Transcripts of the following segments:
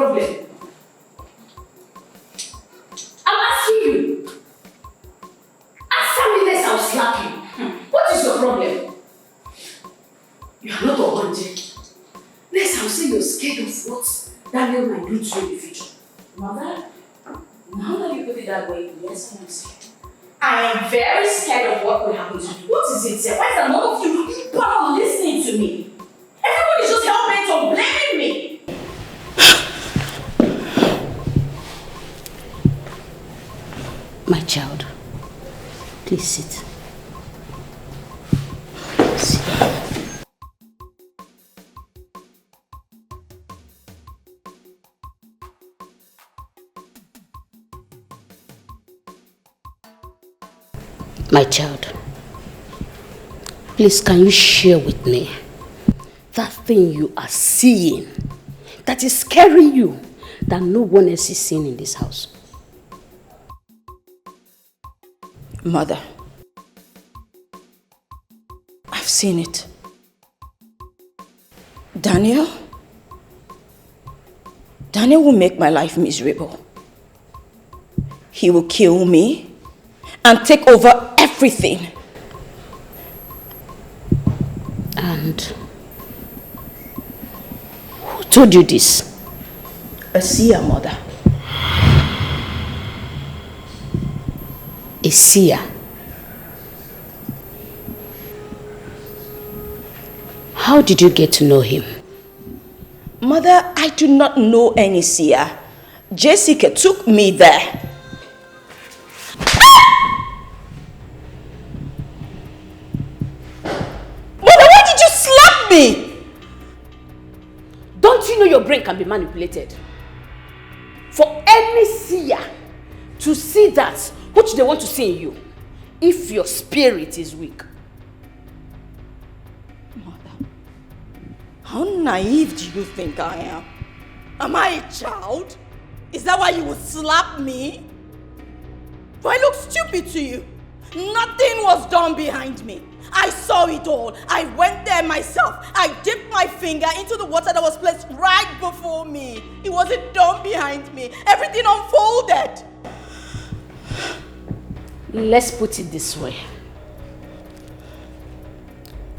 problem? I'm asking you. Answer me this, I'll slap you. What is your problem? You are not a haunted. Next, I'll say you're scared of what Daniel might do to you in the future. Mother, now that you put it that way, yes, I am scared. I am very scared of what will happen to you. What is it, sir? Why is that none of you people are listening to me? Everyone is just helping to blame me. My child, please sit. Sit down. My child, please can you share with me that thing you are seeing that is scaring you that no one else is seeing in this house? Mother, I've seen it. Daniel will make my life miserable. He will kill me and take over everything. And who told you this? A seer, Mother. A seer? How did you get to know him? Mother, I do not know any seer. Jessica took me there. Don't you know your brain can be manipulated? For any seer to see that which they want to see in you, if your spirit is weak. Mother, how naive do you think I am? Am I a child? Is that why you would slap me? Do I look stupid to you? Nothing was done behind me. I saw it all. I went there myself. I dipped my finger into the water that was placed right before me. It wasn't done behind me. Everything unfolded. Let's put it this way.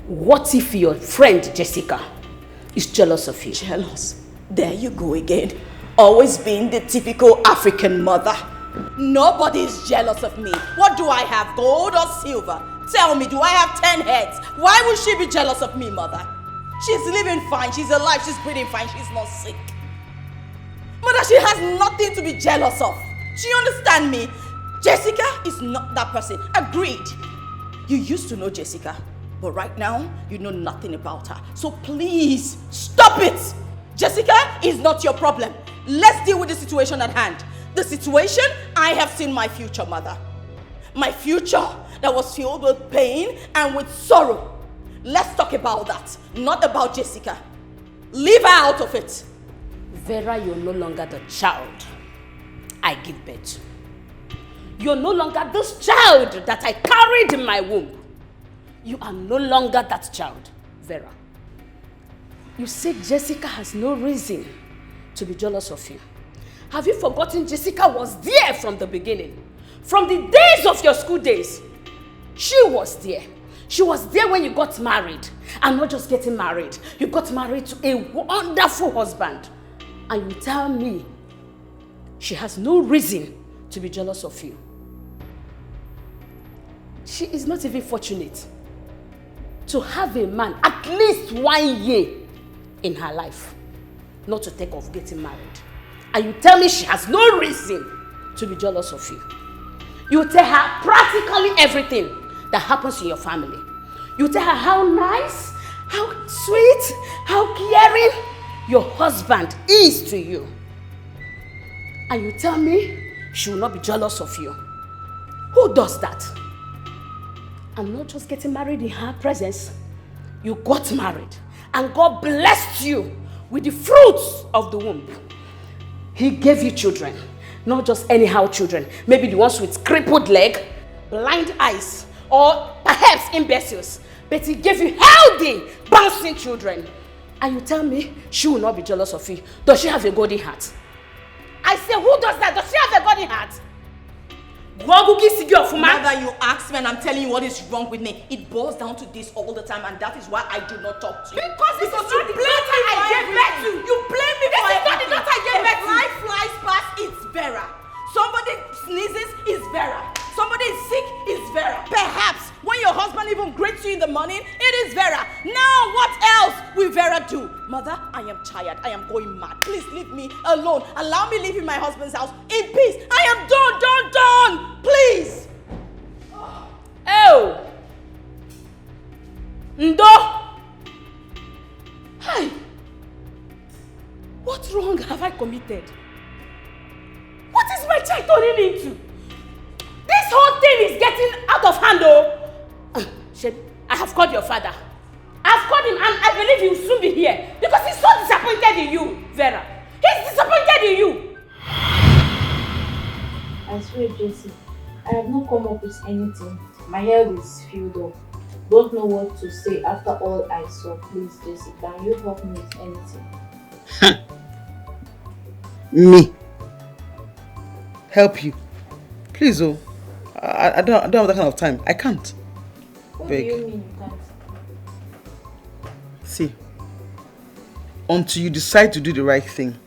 What if your friend Jessica is jealous of you? Jealous? There you go again. Always being the typical African mother. Nobody is jealous of me. What do I have, gold or silver? Tell me, do I have 10 heads? Why would she be jealous of me, Mother? She's living fine, she's alive, she's breathing fine, she's not sick. Mother, she has nothing to be jealous of. Do you understand me? Jessica is not that person. Agreed. You used to know Jessica, but right now, you know nothing about her. So please, stop it! Jessica is not your problem. Let's deal with the situation at hand. The situation, I have seen my future, Mother. My future that was filled with pain and with sorrow. Let's talk about that, not about Jessica. Leave her out of it. Vera, you're no longer the child I give birth to. You're no longer this child that I carried in my womb. You are no longer that child, Vera. You say Jessica has no reason to be jealous of you. Have you forgotten Jessica was there from the beginning? From the days of your school days, she was there. She was there when you got married. And not just getting married. You got married to a wonderful husband. And you tell me she has no reason to be jealous of you. She is not even fortunate to have a man at least 1 year in her life not to take off getting married. And you tell me she has no reason to be jealous of you. You tell her practically everything that happens in your family. You tell her how nice, how sweet, how caring your husband is to you. And you tell me she will not be jealous of you. Who does that? And not just getting married in her presence. You got married and God blessed you with the fruits of the womb. He gave you children. Not just anyhow children. Maybe the ones with crippled leg, blind eyes, or perhaps imbeciles. But he gave you healthy, bouncing children. And you tell me she will not be jealous of you. Does she have a golden heart? I say, who does that? Does she have a golden heart? Mother, you ask me and I'm telling you what is wrong with me. It boils down to this all the time, and that is why I do not talk to you. Because this is not the daughter I gave birth to. You blame me for everything. This is not the daughter I gave birth to. If life flies past, it's Vera. Somebody sneezes, it's Vera. Somebody is sick, it's Vera. Perhaps when your husband even greets you in the morning, it is Vera. Now what else will Vera do? Mother, I am tired. I am going mad. Please leave me alone. Allow me live in my husband's house in peace. I am done. Please. Oh. Ndo. Hi. What wrong have I committed? What is my child turning into? This whole thing is getting out of hand, I have called your father. I've called him and I believe he will soon be here because he's so disappointed in you, Vera. He's disappointed in you. I swear, Jessie, I have not come up with anything. My head is filled up. Don't know what to say after all I saw. Please, Jessie, can you help me with anything? Me? Help you? Please, I don't have that kind of time. I can't. What Beg. do you mean you can't? See, until you decide to do the right thing,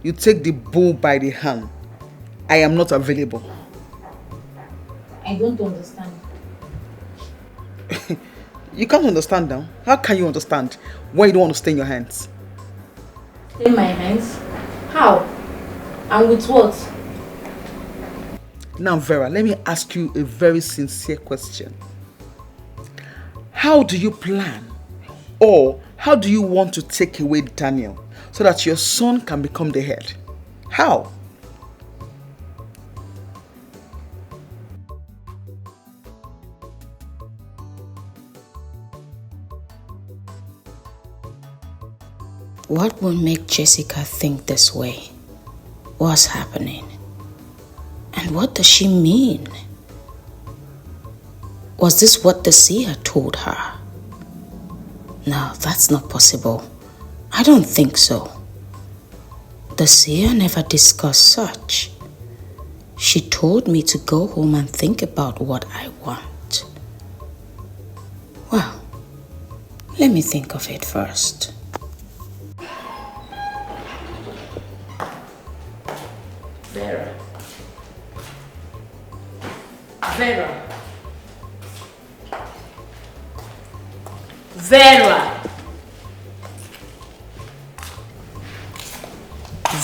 you take the bull by the hand. I am not available. I don't understand. You can't understand now. How can you understand when you don't want to stay in your hands? Stay in my hands? How? And with what? Now, Vera, let me ask you a very sincere question. How do you plan, or how do you want to take away Daniel so that your son can become the head? How? What will make Jessica think this way? What's happening? And what does she mean? Was this what the seer told her? No, that's not possible. I don't think so. The seer never discussed such. She told me to go home and think about what I want. Well, let me think of it first. Vera. Vera. Vera.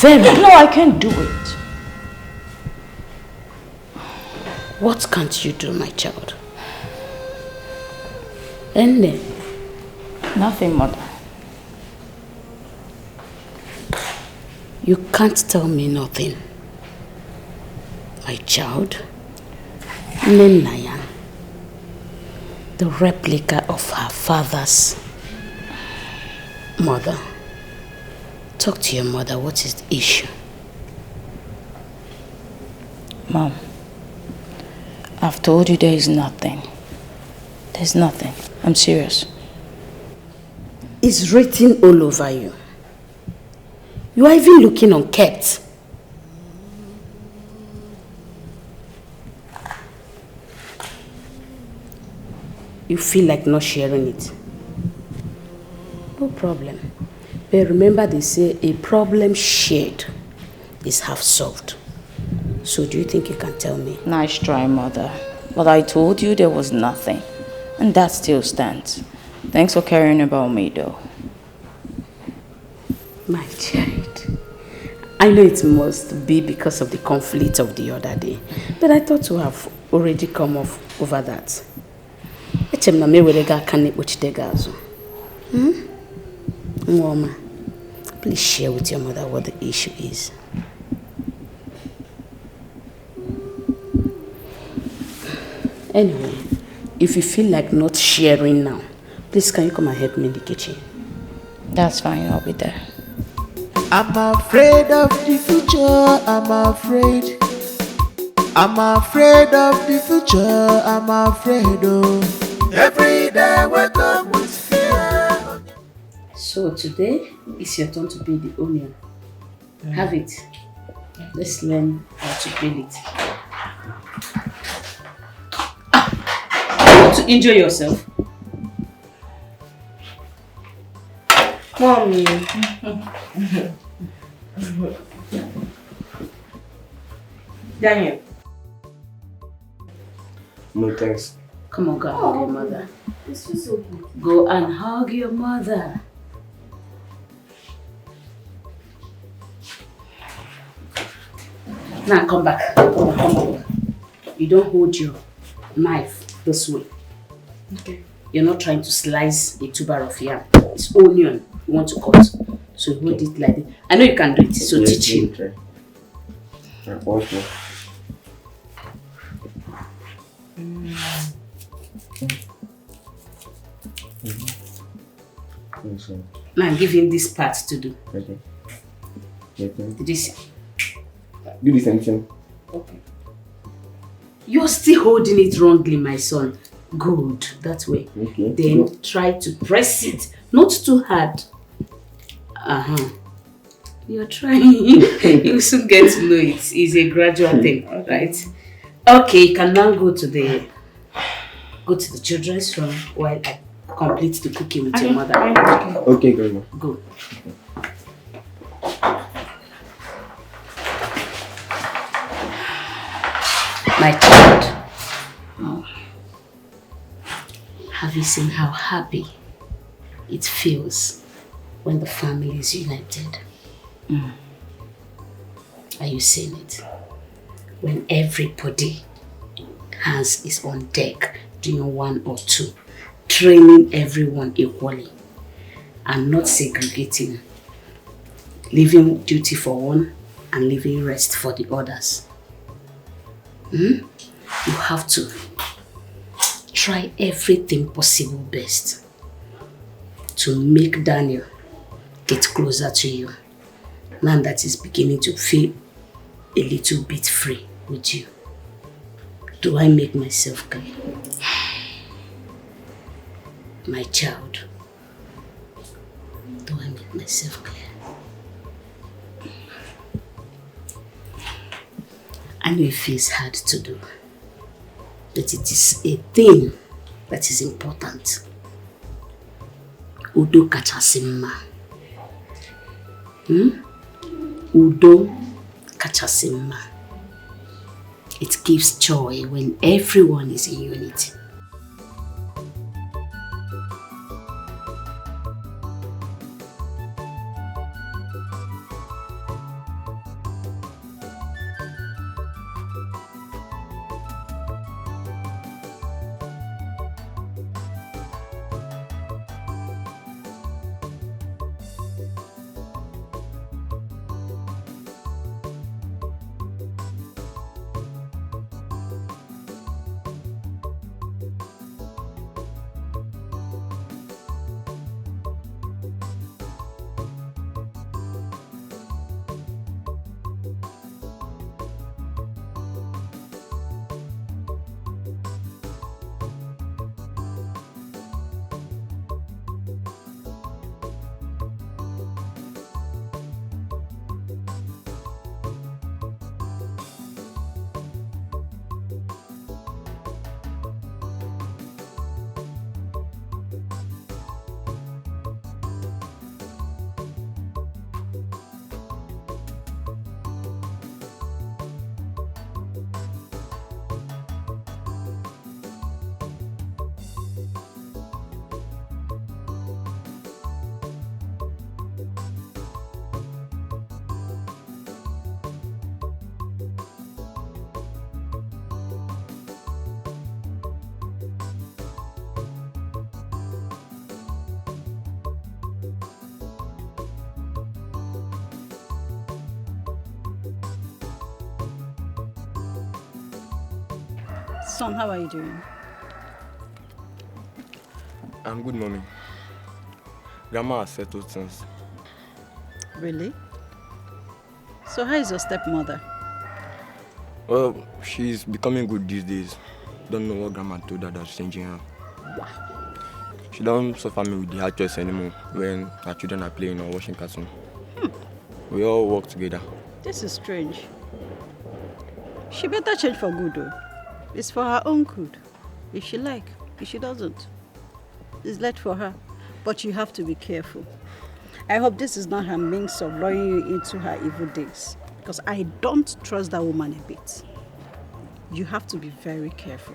Vera. No, I can't do it. What can't you do, my child? And then? Nothing, Mother. You can't tell me nothing. My child, Nenaya, the replica of her father's mother. Talk to your mother. What is the issue? Mom, I've told you there is nothing. There's nothing. I'm serious. It's written all over you. You are even looking unkept. You feel like not sharing it. No problem. But remember, they say a problem shared is half solved. So do you think you can tell me? Nice try, Mother. But I told you there was nothing. And that still stands. Thanks for caring about me, though. My child, I know it must be because of the conflict of the other day, but I thought to have already come off over that. Mama, please share with your mother what the issue is. Anyway, if you feel like not sharing now, please can you come and help me in the kitchen? That's fine, I'll be there. I'm afraid of the future, I'm afraid. I'm afraid of the future, I'm afraid, oh. Every day I wake up with fear. So today it's your turn to peel the onion. Have it. Let's learn how to peel it. You want to enjoy yourself? Mommy. Daniel. No thanks. Come on, go and hug your mother. This feels so good. Go and hug your mother. Now come back. Come back. You don't hold your knife this way. Okay. You're not trying to slice a tuber of yam. It's onion you want to cut. So you hold it like this. I know you can do it, so Yes, teach him. try. Also. Now give him this part to do. Okay. Did you see? Do the same thing. Okay. You're still holding it wrongly, my son. Good, that way. Okay. Then Go. try to press it, not too hard. You're trying. You soon get to know it. It's a gradual thing, right? Okay, you can now go to the children's room while I complete the cooking with your mother. Okay, Grandma. Go. My child, have you seen how happy it feels when the family is united? Are you seeing it? When everybody hands is on deck doing one or two, training everyone equally and not segregating, leaving duty for one and leaving rest for the others. You have to try everything possible best to make Daniel get closer to you. Now that he's beginning to feel a little bit free with you. Do I make myself clear? My child, do I make myself clear? I know it feels hard to do, but it is a thing that is important. Udo kachasimma. Udo kachasimma. It gives joy when everyone is in unity. Son, how are you doing? I'm good, Mommy. Grandma has settled things. Really? So how is your stepmother? Well, she's becoming good these days. Don't know what Grandma told her that's changing her. Wow. She don't suffer me with the hard choice anymore when our children are playing or watching cartoon. We all work together. This is strange. She better change for good though. It's for her own good. If she like, if she doesn't, it's left for her. But you have to be careful. I hope this is not her means of luring you into her evil days. Because I don't trust that woman a bit. You have to be very careful.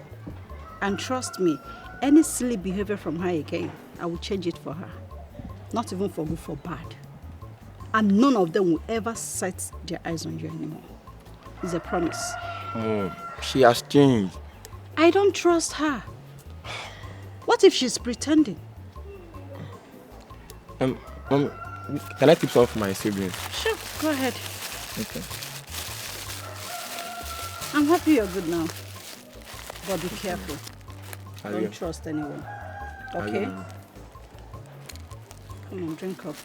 And trust me, any silly behavior from her again, I will change it for her. Not even for good, for bad. And none of them will ever set their eyes on you anymore. It's a promise. Oh, she has changed. I don't trust her. What if she's pretending? Mom, can I tip some of my siblings? Sure, go ahead. Okay. I'm happy you're good now. But be careful. Don't trust anyone. Okay? Come on, drink up.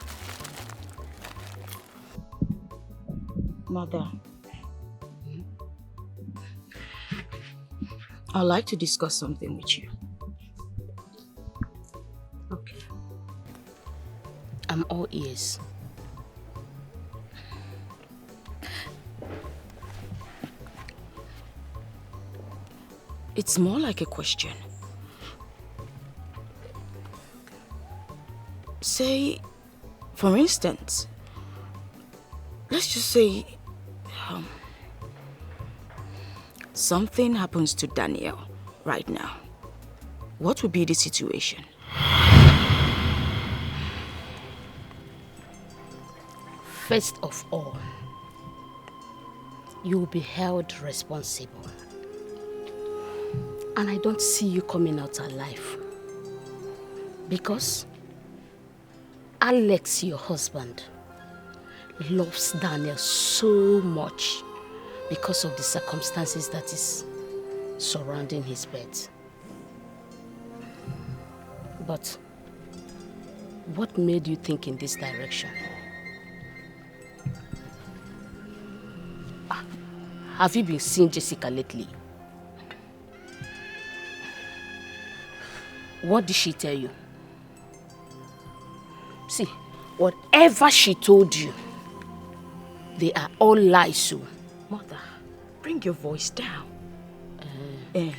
Mother, I'd like to discuss something with you. Okay. I'm all ears. It's more like a question. Say, for instance, let's just say something happens to Daniel right now. What would be the situation? First of all, you will be held responsible. And I don't see you coming out alive. Because Alex, your husband, loves Daniel so much because of the circumstances that is surrounding his birth. But what made you think in this direction? Have you been seeing Jessica lately? What did she tell you? See, whatever she told you, they are all lies, so. Mother, bring your voice down. They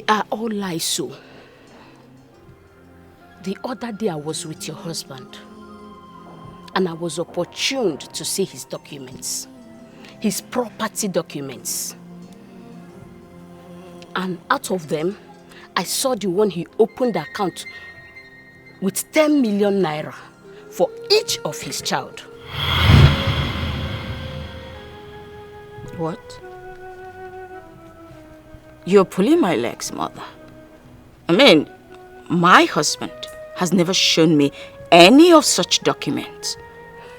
are all lies, so. The other day I was with your husband, and I was opportuned to see his documents, his property documents. And out of them, I saw the one he opened the account with 10 million naira for each of his child. What? You're pulling my legs, Mother. I mean, my husband has never shown me any of such documents.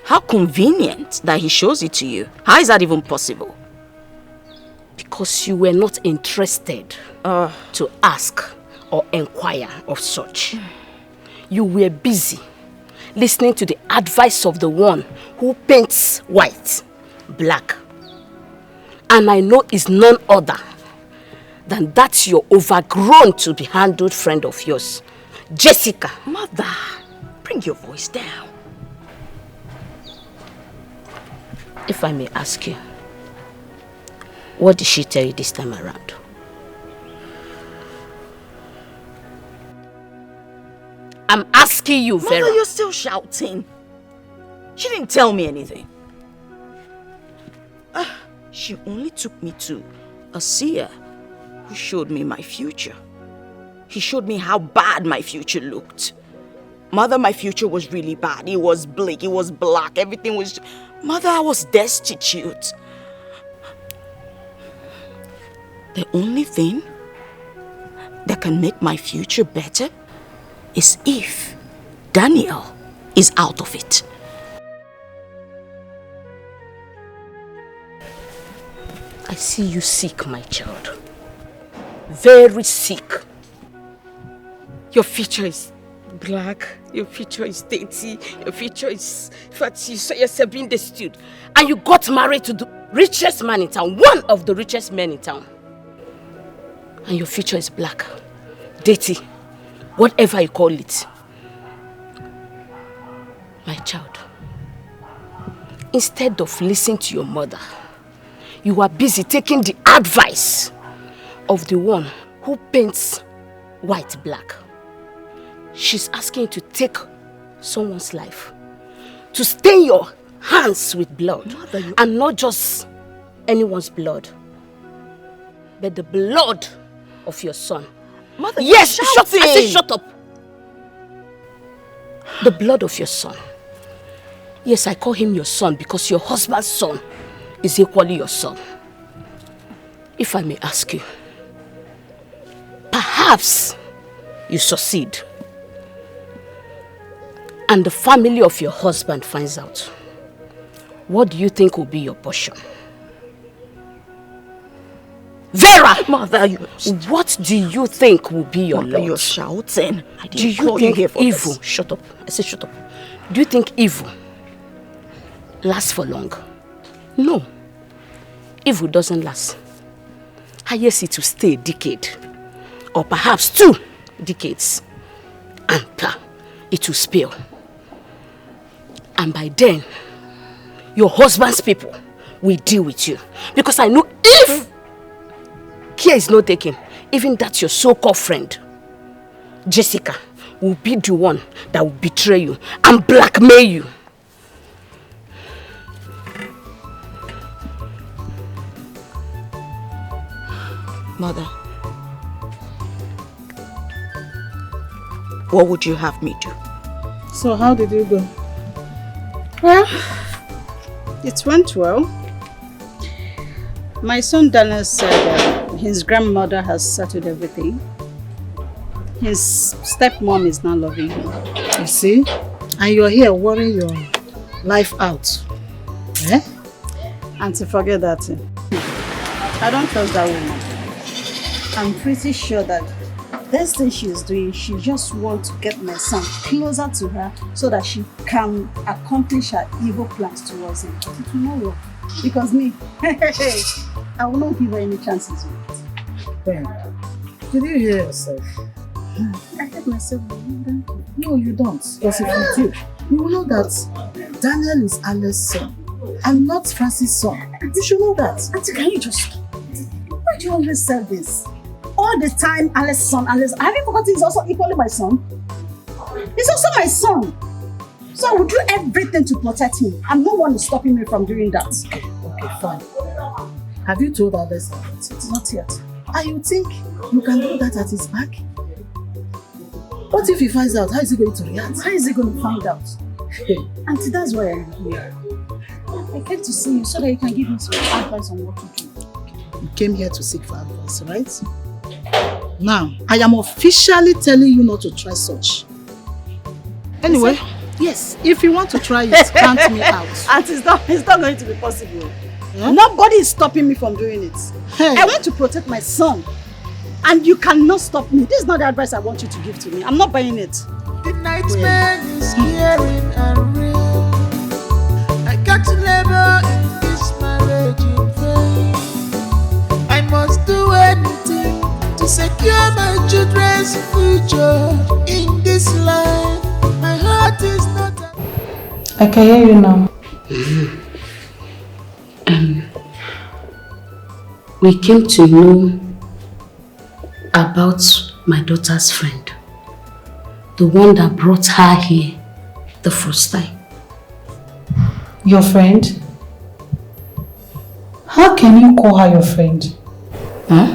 How convenient that he shows it to you. How is that even possible? Because you were not interested to ask or inquire of such. You were busy listening to the advice of the one who paints white, black. And I know it's none other than that your overgrown to be handled friend of yours, Jessica. Mother, bring your voice down. If I may ask you, what did she tell you this time around? I'm asking you, Vera. Mother, you're still shouting. She didn't tell me anything. She only took me to a seer who showed me my future. He showed me how bad my future looked. Mother, my future was really bad. It was bleak, it was black, everything was... Mother, I was destitute. The only thing that can make my future better is if Daniel is out of it. I see you sick, my child. Very sick. Your future is black, your future is dirty, your future is... In fact, you saw yourself being destitute. And you got married to the richest man in town, one of the richest men in town. And your future is black, dirty, whatever you call it. My child, instead of listening to your mother, you are busy taking the advice of the one who paints white black. She's asking you to take someone's life, to stain your hands with blood. Mother, and not just anyone's blood, but the blood of your son. Mother, yes, you're shut, I shouting. said shut up. The blood of your son. Yes, I call him your son because your husband's son is equally your son. If I may ask you, perhaps you succeed and the family of your husband finds out. What do you think will be your portion? Vera! Mother, what do you think will be your Mother, lot? you're shouting. I Do didn't you call think you here for evil? this. Shut up. I said shut up. Do you think evil lasts for long? No. Evil doesn't last. Highest it will stay a decade. Or perhaps 2 decades. And it will spill. And by then, your husband's people will deal with you. Because I know if care is not taken, even that your so-called friend, Jessica, will be the one that will betray you and blackmail you. Mother, what would you have me do? So how did you go? Well, it went well. My son Daniel said his grandmother has settled everything. His stepmom is not loving him. You see? And you're here worrying your life out. Eh? And to forget that, I don't trust that woman. I'm pretty sure that this thing she's doing, she just wants to get my son closer to her so that she can accomplish her evil plans towards him. It will not work. Because me, I will not give her any chances with it. Ben, did you hear yourself? I hate myself. No, you don't. Because if you do, you will know that Daniel is Alice's son and not Francis' son. You should know that. Auntie, can you just stop? Why do you always say this? All the time, Alice's son, Alice. Have you forgotten he's also equally my son? He's also my son. So I will do everything to protect him. And no one is stopping me from doing that. Okay, fine. Have you told Alice about it? Not yet. And you think you can do that at his back? What if he finds out? How is he going to react? How is he going to find out? Auntie, that's why I'm here. I came to see you so that you can give me some advice on what to do. You came here to seek for advice, right? Now, I am officially telling you not to try such. Anyway, yes, if you want to try it, count me out. Auntie, it's not going to be possible. Yeah? Nobody is stopping me from doing it. Hey. I want to protect my son. And you cannot stop me. This is not the advice I want you to give to me. I'm not buying it. The nightmare is hearing and real. I got to labor in this marriage in vain. I must do anything to secure my children's future in this life. My heart is not. I can hear you now. We came to know about my daughter's friend, the one that brought her here the first time. Your friend? How can you call her your friend? Huh?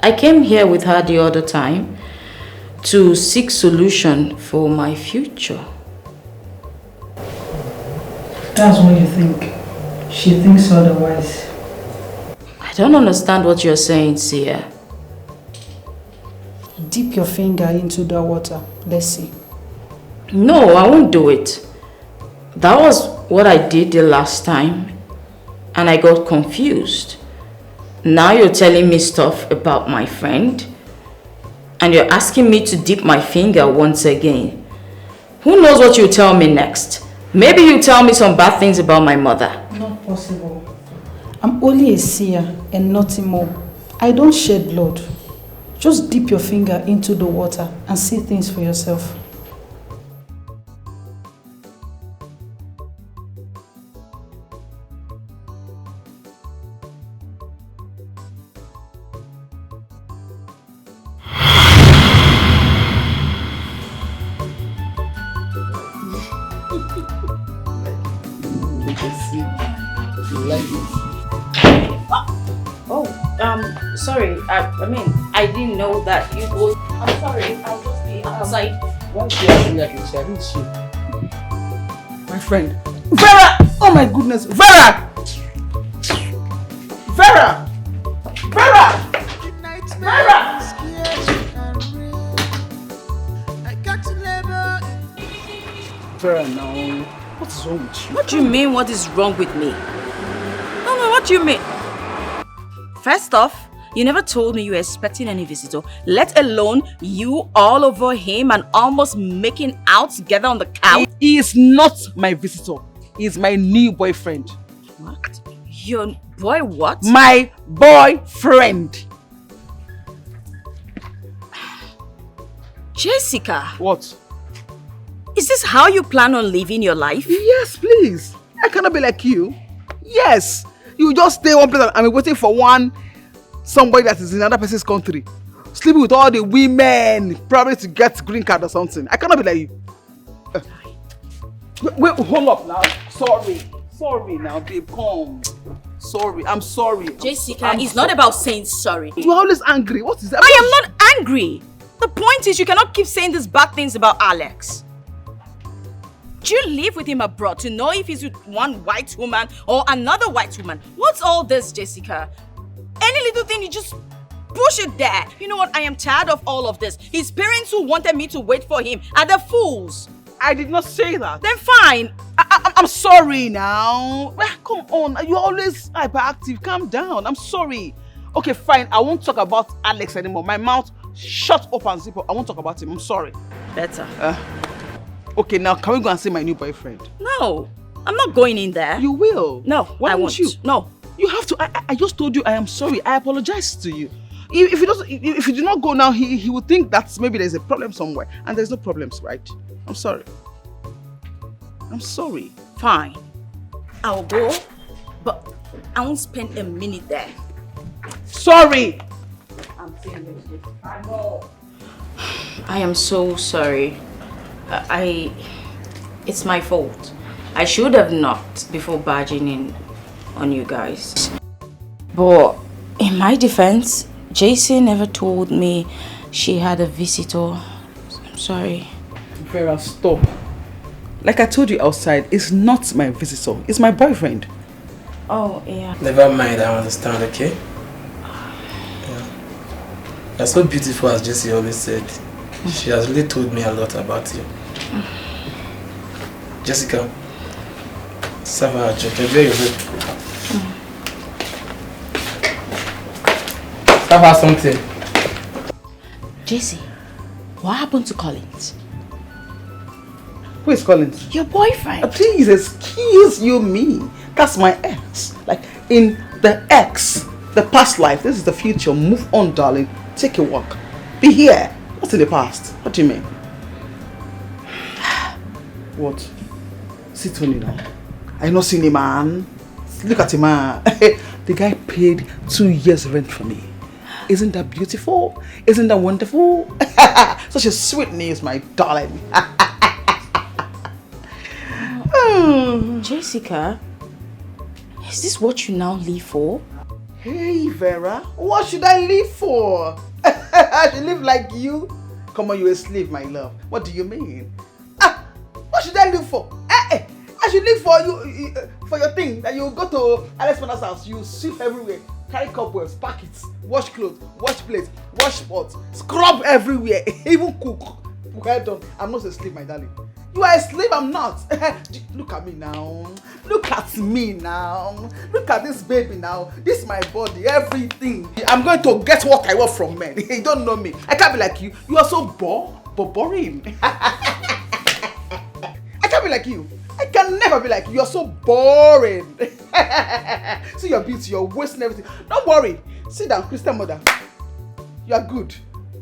I came here with her the other time to seek solution for my future. That's what you think. She thinks otherwise. I don't understand what you're saying, Sia. Dip your finger into the water. Let's see. No, I won't do it. That was what I did the last time, and I got confused. Now you're telling me stuff about my friend, and you're asking me to dip my finger once again. Who knows what you'll tell me next? Maybe you tell me some bad things about my mother. Not possible. I'm only a seer and nothing more. I don't shed blood. Just dip your finger into the water and see things for yourself. Sorry. I didn't know that you both. I'm sorry. I'll just be outside. Why is she acting like a child? Is she? My friend. Vera! Oh my goodness. Vera! Vera! Vera! Vera! Vera, now. What is wrong with you? What do you mean, what is wrong with me? No, what do you mean? First off, you never told me you were expecting any visitor, let alone you all over him and almost making out together on the couch. He is not my visitor. He is my new boyfriend. What? Your boy what? My boyfriend. Jessica. What? Is this how you plan on living your life? Yes, please. I cannot be like you. Yes. You just stay one place and I'm waiting for somebody that is in another person's country. Sleeping with all the women, probably to get green card or something. I cannot be like you. Wait, hold up now. Sorry now, babe, come. Sorry, I'm sorry. Jessica, it's not about saying sorry. You're always angry. What is that? I am not angry. The point is you cannot keep saying these bad things about Alex. Do you live with him abroad to know if he's with one white woman or another white woman? What's all this, Jessica? Any little thing, you just push it there. You know what? I am tired of all of this. His parents who wanted me to wait for him are the fools. I did not say that. Then fine. I'm sorry now. Come on. You're always hyperactive. Calm down. I'm sorry. Okay, fine. I won't talk about Alex anymore. My mouth shut up and zip up. I won't talk about him. I'm sorry. Better. Okay, now can we go and see my new boyfriend? No. I'm not going in there. You will. No, Why I won't won't. you? No. You have to. I just told you I am sorry. I apologize to you. If you do not go now, he will think that maybe there's a problem somewhere. And there's no problems, right? I'm sorry. I'm sorry. Fine. I'll go, but I won't spend a minute there. Sorry! I'm serious. I know. I am so sorry. It's my fault. I should have knocked before barging in on you guys. But in my defense, JC never told me she had a visitor. I'm sorry. Vera, stop. Like I told you outside, it's not my visitor. It's my boyfriend. Oh, yeah. Never mind, I understand, okay? Yeah. You're so beautiful, as Jessie always said. She has really told me a lot about you. Jessica, serve her a drink. Enjoy your food. Serve her something. JC, what happened to Collins? Who is Collins? Your boyfriend. Please, excuse me. That's my ex. Like, in the ex, the past life, this is the future. Move on, darling. Take a walk. Be here. What's in the past? What do you mean? What? Sit on it now. I not seen a man. Look at him, man. The guy paid 2 years rent for me. Isn't that beautiful? Isn't that wonderful? Such a sweet news, my darling. Jessica, is this what you now live for? Hey, Vera, what should I live for? I should live like you? Come on, you're a slave, my love. What do you mean? What should I live for? I should live for you, for your thing, that you go to Alex Mana's house, you sweep everywhere, carry cobwebs, packets, wash clothes, wash plates, wash pots, scrub everywhere, even cook. Well done. I'm not a slave, my darling. You are a slave, I'm not. Look at me now. Look at me now. Look at this baby now. This is my body, everything. I'm going to get what I want from men. You don't know me. I can't be like you. You are so boring. I can't be like you. I I can never be like you. You're so boring. See your beauty, your waist and everything. Don't worry. Sit down, Christian mother. You are good.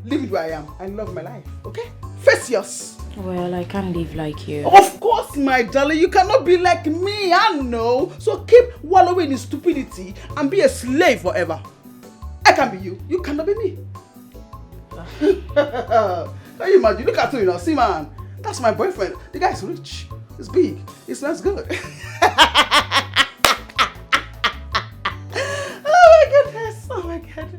Leave it where I am. I love my life. Okay? Face yours. Well, I can't live like you. Of course, my darling. You cannot be like me. I know. So keep wallowing in stupidity and be a slave forever. I can be you. You cannot be me. Can you imagine? Look at him, you know. See, man. That's my boyfriend. The guy is rich. He's big. He smells good. Oh my goodness. Oh my God.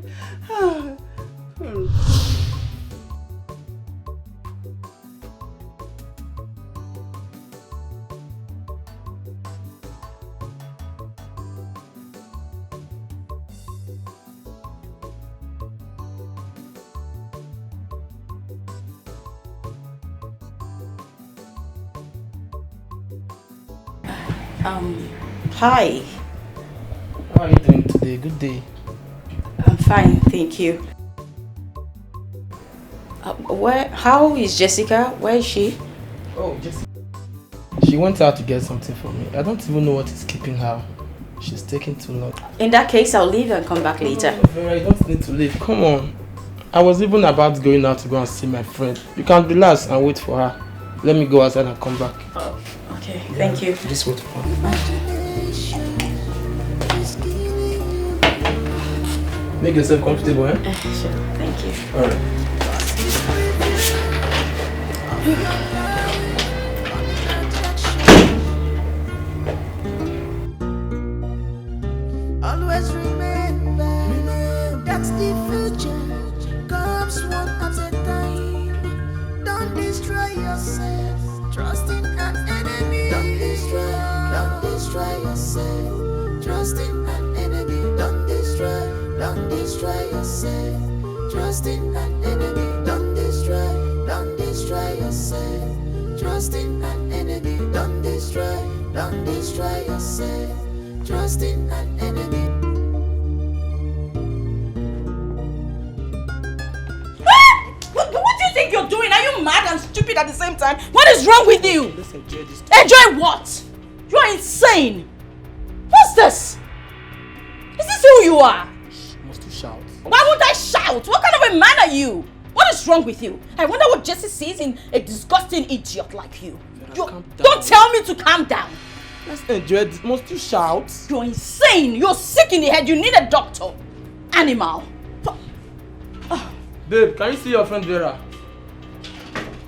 Hi. How are you doing today? Good day. I'm fine, thank you. How is Jessica? Where is she? Oh, Jessica. She went out to get something for me. I don't even know what is keeping her. She's taking too long. In that case, I'll leave and come back later. No, Vera, you don't need to leave. Come on. I was even about going out to go and see my friend. You can relax and wait for her. Let me go outside and come back. Oh, okay. Thank you. Just wait for her. Make yourself comfortable, eh? Sure. Thank you. Alright. Always remember, that's the future. Comes one at a time. Don't destroy yourself. Trust in an enemy. Don't destroy yourself. Trust in an enemy. Don't destroy yourself. Trust in an enemy. Don't destroy yourself. Trust in an enemy. Don't destroy yourself. Trust in an enemy. What do you think you're doing? Are you mad and stupid at the same time? What is wrong with you? Let's enjoy this. Enjoy what? You are insane. What's this? Is this who you are? Must you shout? Why would I shout? What kind of a man are you? What is wrong with you? I wonder what Jessie sees in a disgusting idiot like you. Don't tell me to calm down. Let's enjoy this. Must you shout? You're insane. You're sick in the head. You need a doctor. Animal. Babe, can you see your friend Vera?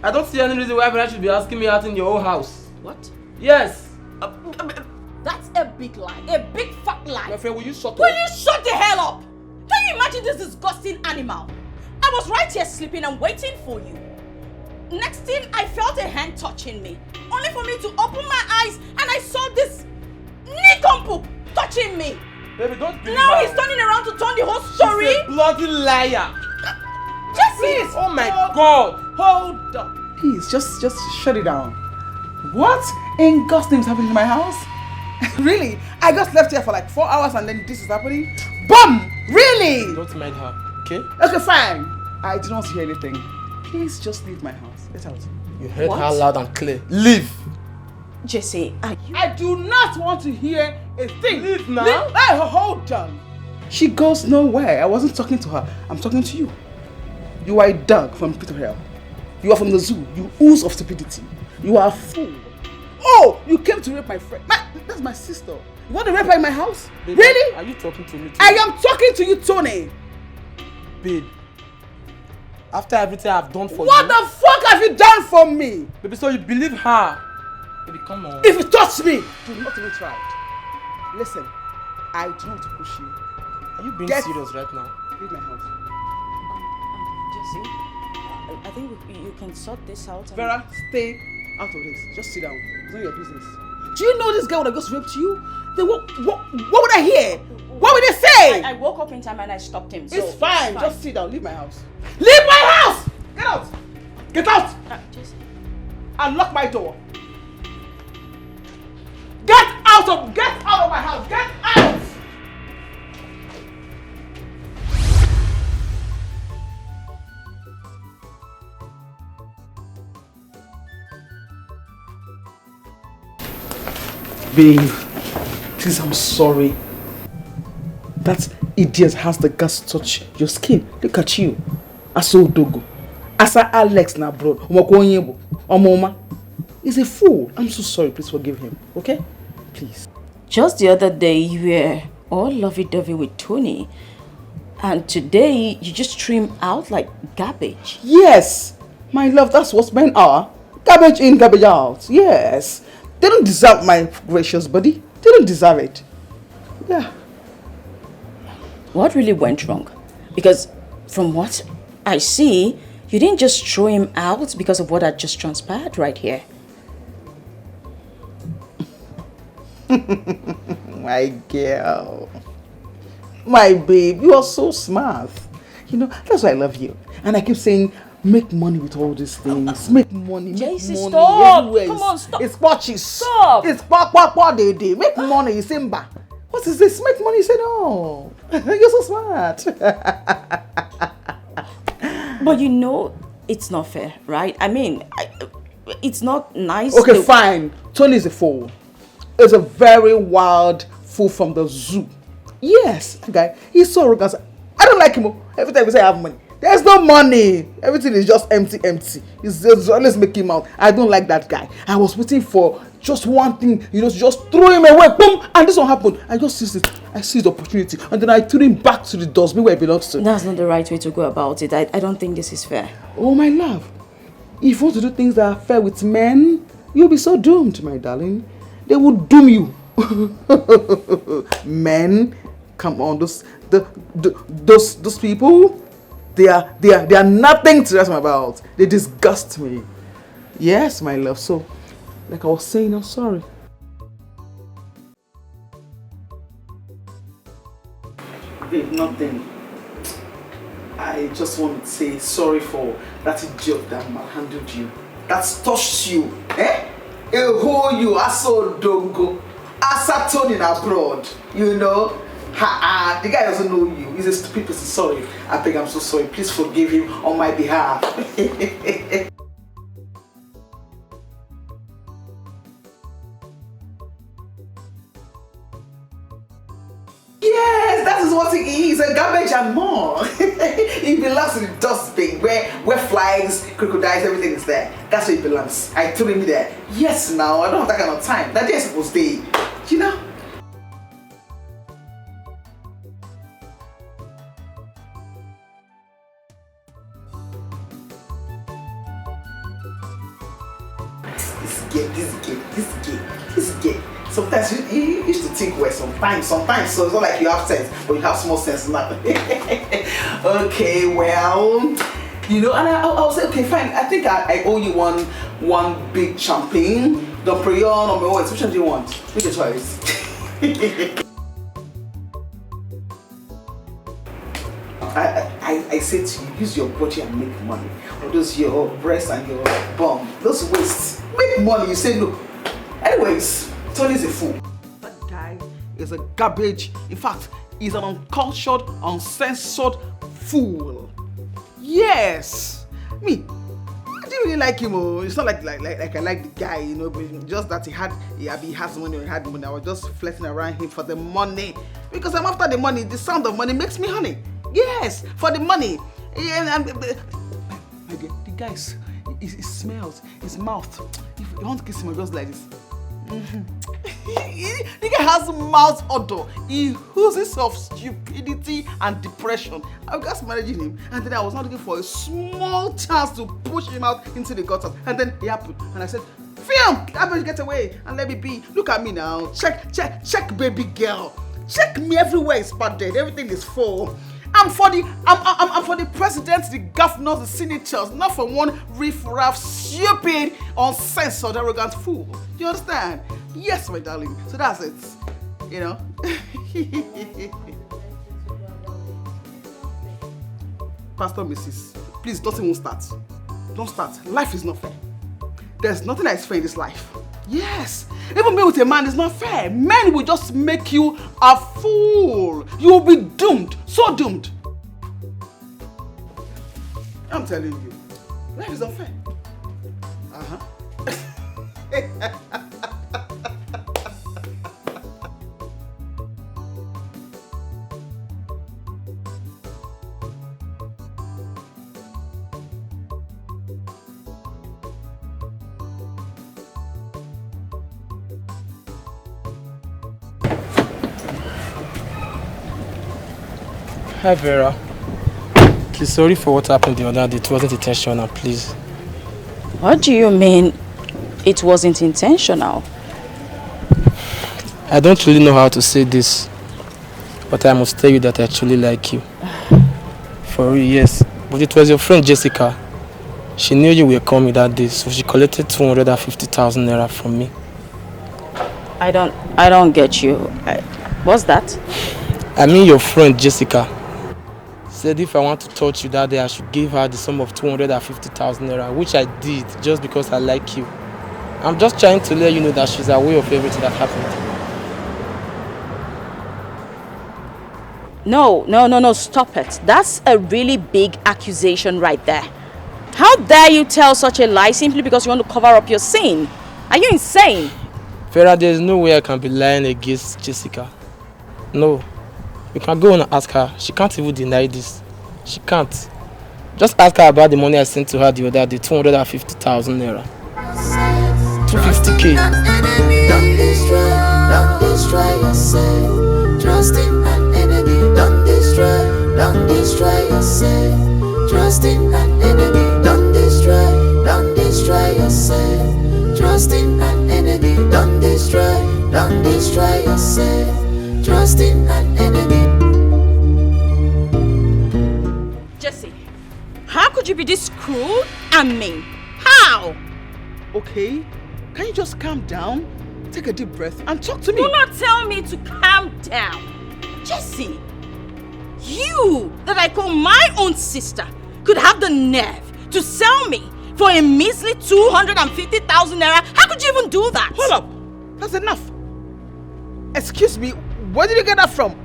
I don't see any reason why Vera should be asking me out in your own house. What? Yes. That's a big lie. A big fat lie. My friend, will you shut up? Will you shut the hell up? Can you imagine this disgusting animal? I was right here sleeping and waiting for you. Next thing, I felt a hand touching me. Only for me to open my eyes and I saw this nincompoop touching me. Baby, don't believe Now her. he's turning around to turn the whole story. She's a bloody liar. Jessie! Oh my God. Hold up. Please, just shut it down. What in God's name is happening in my house? Really? I just left here for like 4 hours and then this is happening? Bum! Really? Don't mind her, okay? Okay, fine. I did not hear anything. Please just leave my house. Get out. You heard What? her loud and clear. Leave. Jessie, are you... I do not want to hear a thing. Leave now. Hey, hold on. She goes nowhere. I wasn't talking to her. I'm talking to you. You are a dog from pit of hell. You are from the zoo. You ooze of stupidity. You are a fool. Oh, you came to rape my friend. That's my sister. You want to rape her in my house? Babe, really? Are you talking to me too? I am talking to you, Tony. Babe, after everything I've done for What you... the fuck have you done for me? Baby, so you believe her? Baby, come on. If you touch me, do not even try. Listen, I do not push you. Are you being serious right now? Leave my house. Jessie, I think you can sort this out. Vera, stay out of this. Just sit down. It's not your business. Do you know this girl would have just raped you? Then what would I hear? What would they say? I woke up in time and I stopped him. So it's fine. Just sit down. Leave my house. Leave my house! Get out! Get out! Jessie. And lock my door. Get out of my house. Get out! Babe, please, I'm sorry. That idiot has the guts to touch your skin. Look at you. Aso Dogo. Asa Alex na abroad. Omoma. He's a fool. I'm so sorry. Please forgive him. Okay? Please. Just the other day, you were all lovey-dovey with Tony. And today, you just threw him out like garbage. Yes. My love, that's what men are. Garbage in, garbage out. Yes. They don't deserve my gracious body. They don't deserve it. Yeah. What really went wrong? Because from what I see, you didn't just throw him out because of what had just transpired right here. My girl. My babe, you are so smart. You know, that's why I love you. And I keep saying, make money with all these things. Make money, make JC, money. stop. Everywhere. Come on, stop. It's watches. Stop. It's they. Make money, you Simba. What is this? Make money, you say no. You're so smart. But you know, it's not fair, right? I mean, it's not nice. Okay, fine. Tony is a fool. He's a very wild fool from the zoo. Yes, okay. He's so arrogant. I don't like him. Every time we say I have money, there's no money. Everything is just empty. He's always making out. I don't like that guy. I was waiting for just one thing, you know, to just throw him away. Boom! And this one happened. I just seized it. I seized the opportunity. And then I threw him back to the dustbin where it belongs to. That's not the right way to go about it. I don't think this is fair. Oh, my love. If you want to do things that are fair with men, you'll be so doomed, my darling. They will doom you. Men, come on, those people, they are nothing to ask me about. They disgust me. Yes, my love. So, like I was saying, I'm sorry. Babe, nothing. I just want to say sorry for that idiot that manhandled you. That's touched you. Eh? A whole you, Aso Dongo. Asa Tony abroad. You know? The guy doesn't know you. He's a stupid person. Sorry. I beg, I'm so sorry. Please forgive him on my behalf. Yes, that is what he is. A garbage and more. He belongs to the dustbin where flies, crocodiles, everything is there. That's where he belongs. I told him there. Yes, now I don't have that kind of time. That day is supposed to stay. You know? This gay. Sometimes you used to think well, sometimes, so it's not like you have sense, but you have small sense now. Okay, well, you know, and I'll say, okay, fine, I think I owe you one big champagne, Domprion or Meoes. Which one do you want? Make a choice. I say to you, use your body and make money. Or those your breast and your bum, those waists, make money. You say no. Anyways, Tony's a fool. That guy is a garbage. In fact, he's an uncultured, uncensored fool. Yes. Me, I didn't really like him. Oh. It's not like I like the guy, you know, but just that he has money or he had money. I was just flirting around him for the money. Because I'm after the money. The sound of money makes me honey. Yes, for the money. And the guy, he smells, his mouth. If you want to kiss him, just like this. The guy has mouth odor. He oozes of stupidity and depression. I was just managing him, and then I was not looking for a small chance to push him out into the gutter. And then it happened, and I said, "Film, that bitch get away and let me be. Look at me now. Check, baby girl. Check me everywhere is padded. Everything is full. I'm for the president, the governors, the senators, not for one riff-raff, stupid, uncensored, arrogant fool. Do you understand? Yes, my darling. So that's it. You know? Pastor Mrs., please don't even start. Don't start. Life is not fair. There's nothing that is fair in this life. Yes. Even being with a man is not fair. Men will just make you a fool. You will be doomed. So doomed. I'm telling you. Life is unfair. Hi, Vera. Please, sorry for what happened the other day. It wasn't intentional, please. What do you mean it wasn't intentional? I don't really know how to say this, but I must tell you that I truly like you. For real, yes. But it was your friend Jessica. She knew you were coming that day, so she collected 250,000 naira from me. I don't get you. What's that? I mean your friend Jessica said if I want to touch you that day, I should give her the sum of 250,000 naira, which I did just because I like you. I'm just trying to let you know that she's aware of everything that happened. No, stop it. That's a really big accusation right there. How dare you tell such a lie simply because you want to cover up your sin? Are you insane? Vera, there's no way I can be lying against Jessica. No. You can go on and ask her. She can't even deny this. She can't. Just ask her about the money I sent to her the other day, 250,000 naira. 250k. Don't destroy yourself. Trust in an enemy. Don't destroy yourself. Trust in an enemy. Don't destroy yourself. Trust in an enemy. Don't destroy yourself. Trust in an enemy. Jesse, how could you be this cruel and mean? How? Okay, can you just calm down? Take a deep breath and talk to me. Do not tell me to calm down. Jesse, you that I call my own sister could have the nerve to sell me for a measly 250,000 naira. How could you even do that? Hold up, that's enough. Excuse me, where did you get that from?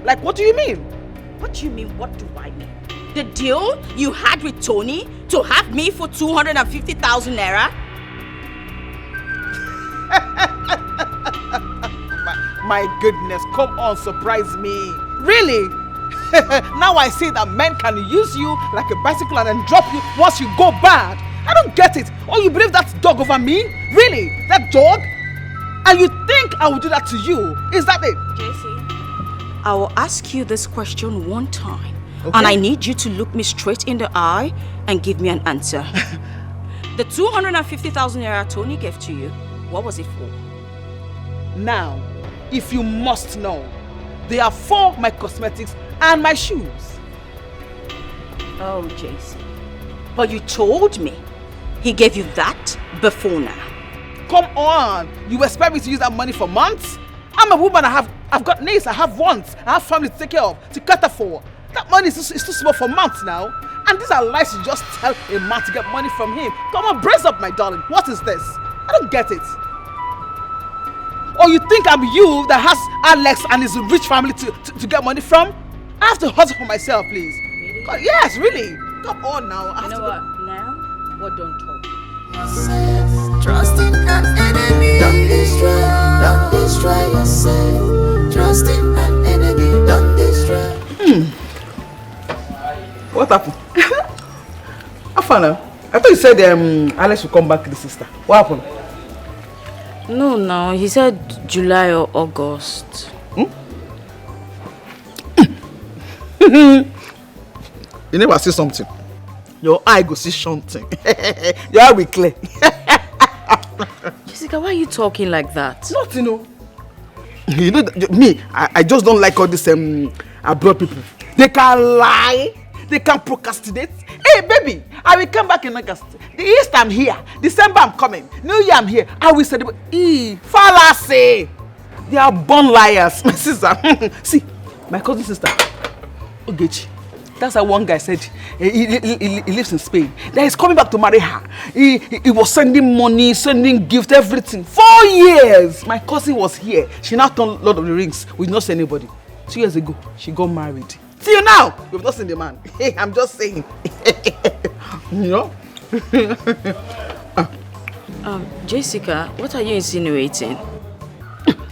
Like, what do you mean? What do you mean, what do I mean? The deal you had with Tony to have me for 250,000 naira? My goodness, come on, surprise me. Really? Now I see that men can use you like a bicycle and then drop you once you go bad. I don't get it. Oh, you believe that's dog over me? Really? That dog? And you think I would do that to you? Is that it? JC, I will ask you this question one time. Okay. And I need you to look me straight in the eye and give me an answer. The 250,000 naira Tony gave to you, what was it for? Now, if you must know, they are for my cosmetics and my shoes. Oh, JC. But you told me he gave you that before now. Come on, you expect me to use that money for months? I'm a woman, I've got needs, I have wants, I have family to take care of, to cater for. That money is too small for months now. And these are lies you just tell a man to get money from him. Come on, brace up, my darling. What is this? I don't get it. Or you think I'm you that has Alex and his rich family to get money from? I have to hustle for myself, please. Really? God, yes, really. Come on now. You know what? Now, what don't talk? Trust in an enemy. Don't destroy yourself. Trust in an enemy. Don't destroy. What happened? Afana, I thought you said Alex will come back to the sister. What happened? No, he said July or August. You never see something. Your eye go see something. Your eye will clear. Jessica, why are you talking like that? Nothing, no. You know, me, I just don't like all this abroad people. They can lie. They can procrastinate. Hey, baby, I will come back in August. The East, I'm here. December, I'm coming. New Year, I'm here. I will celebrate. Fallacy. They are born liars. My sister. See, my cousin sister, Ogechi. That's how one guy said he lives in Spain. That he's coming back to marry her. He was sending money, sending gifts, everything. 4 years. My cousin was here. She now turned Lord of the Rings. We did not see anybody. 2 years ago, she got married. See you now. You've not seen the man. Hey, I'm just saying. You know? Jessica, what are you insinuating?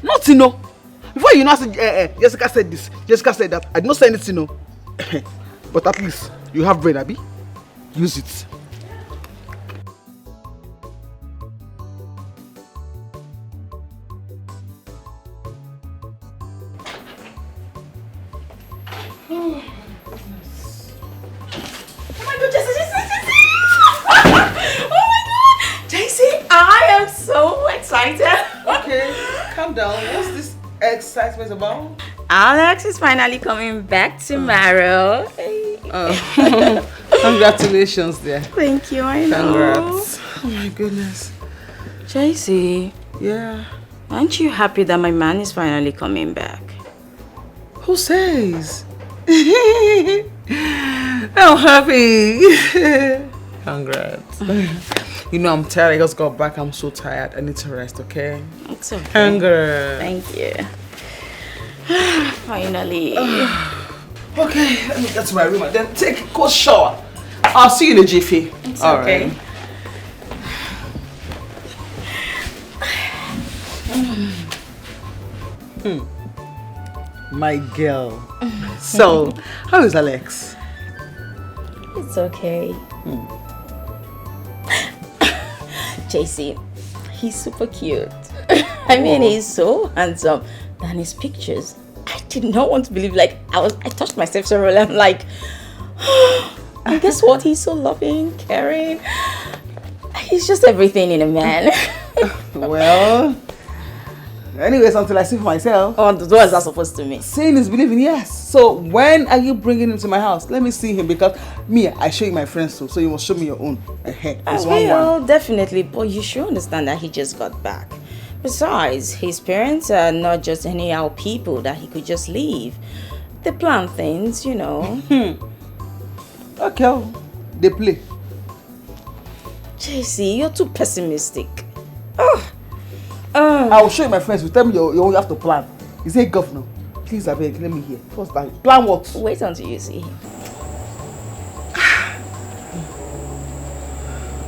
Nothing, no. Before you know, Jessica said this, Jessica said that. I did not say anything, no. But at least you have brain, Abby. Use it. calm down. What's this excitement about? Alex is finally coming back tomorrow. Congratulations there. Thank you, I know. Congrats. Oh my goodness. JC. Yeah. Aren't you happy that my man is finally coming back? Who says? I'm happy. Congrats. You know, I'm tired. I just got back. I'm so tired. I need to rest, okay? It's okay. Congrats. Thank you. Finally. Okay, let me get to my room and then take a cold shower. I'll see you in a jiffy. It's all okay. Right. My girl. So, how is Alex? It's okay. JC, he's super cute. I mean, he's so handsome. And his pictures, I did not want to believe, like, I touched myself several times. I'm like, and guess what? He's so loving, caring. He's just everything in a man. Well, anyways, until I see for myself. Oh, what is that supposed to mean? Seeing is believing, yes. So when are you bringing him to my house? Let me see him, because me, I show you my friends too, so you must show me your own. Well, definitely, but you should understand that he just got back. Besides, his parents are not just anyhow people that he could just leave. They plan things, you know. Okay, they play. JC, you're too pessimistic. I'll show you my friends. You tell me you have to plan. Is he governor? Please, I beg, let me hear. First time. Plan what? Wait until you see him.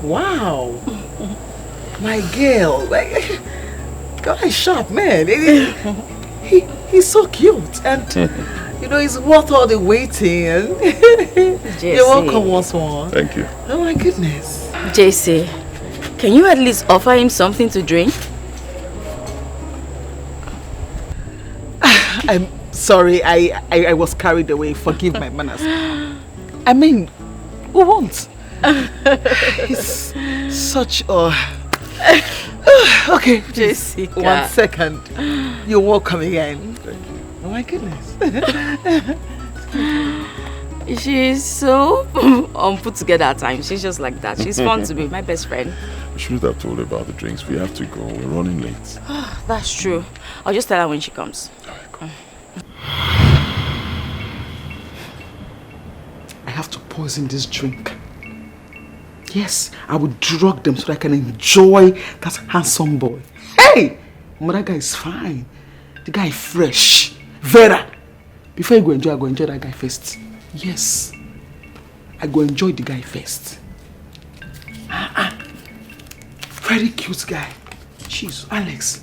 Wow. My girl. Guy sharp, man. He's so cute. And, you know, he's worth all the waiting. You're welcome once more. Thank you. Oh, my goodness. JC, can you at least offer him something to drink? I'm sorry, I was carried away. Forgive my manners. I mean, who won't? He's such a... Okay, Jessica. 1 second. You're welcome again. Thank you. Oh my goodness. She's so put together at times. She's just like that. She's fun to be, my best friend. We should have told her about the drinks. We have to go. We're running late. That's true. I'll just tell her when she comes. I have to poison this drink. Yes, I will drug them so that I can enjoy that handsome boy. Hey! Mother guy is fine. The guy is fresh. Vera! Before you go enjoy, I go enjoy that guy first. Yes. I go enjoy the guy first. Very cute guy. Jeez, Alex.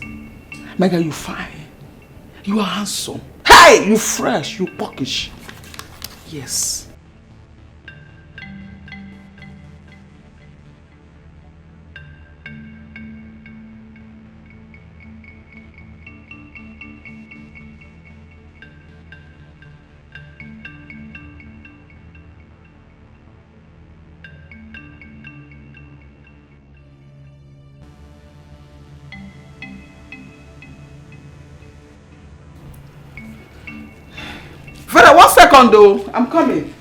My guy, you fine. You are handsome. Hey! You fresh. You pockish. Yes. Father, 1 second though. I'm coming.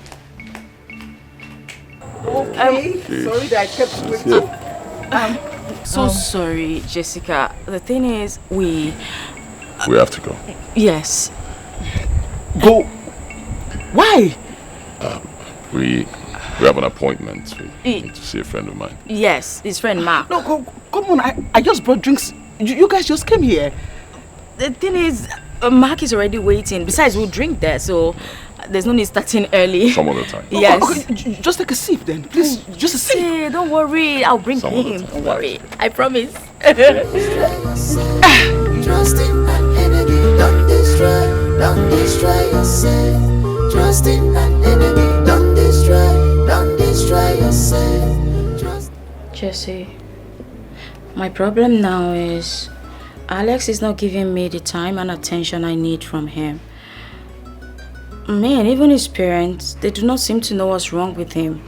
Okay. Sorry that I kept waiting. So sorry, Jessica. The thing is, we have to go. Yes. Go. Why? We have an appointment. We need to see a friend of mine. Yes, his friend Mark. No, come on. I just brought drinks. You guys just came here. The thing is, Mark is already waiting. Besides, we'll drink there, so there's no need starting early. Some other time. Yes. Okay, just take a sip then. Please, just a sip. Hey, don't worry. I'll bring him. Don't worry. I promise. Trust in that enemy, don't destroy yourself. Trust in that enemy, don't destroy yourself. Jesse, my problem now is Alex is not giving me the time and attention I need from him. Man, even his parents, they do not seem to know what's wrong with him.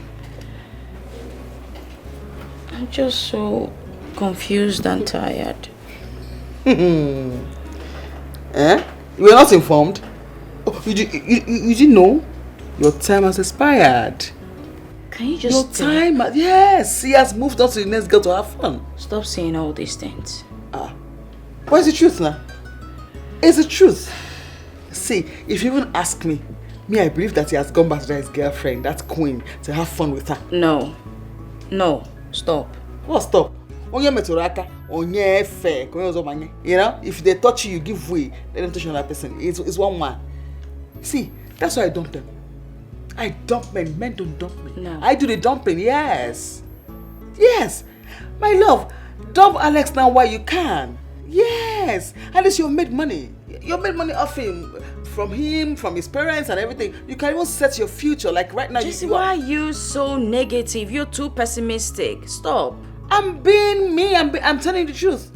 I'm just so confused and tired. Eh? You were not informed? Oh, you didn't know? Your time has expired. Can you just... Your time... Yes, he has moved on to the next girl to have fun. Stop saying all these things. What's the truth now? It's the truth. See, if you even ask me, I believe that he has gone back to his girlfriend, that queen, to have fun with her. No. No. Stop. What stop? You know, if they touch you, give way. Let them touch another person. It's one man. See, that's why I dump them. I dump men. Men don't dump me. No. I do the dumping, yes. Yes. My love, dump Alex now while you can. Yes. At least you made money. You made money off him. From his parents and everything. You can even set your future. Like right now. Jesse, why are you so negative? You're too pessimistic. Stop. I'm being me. I'm telling you the truth.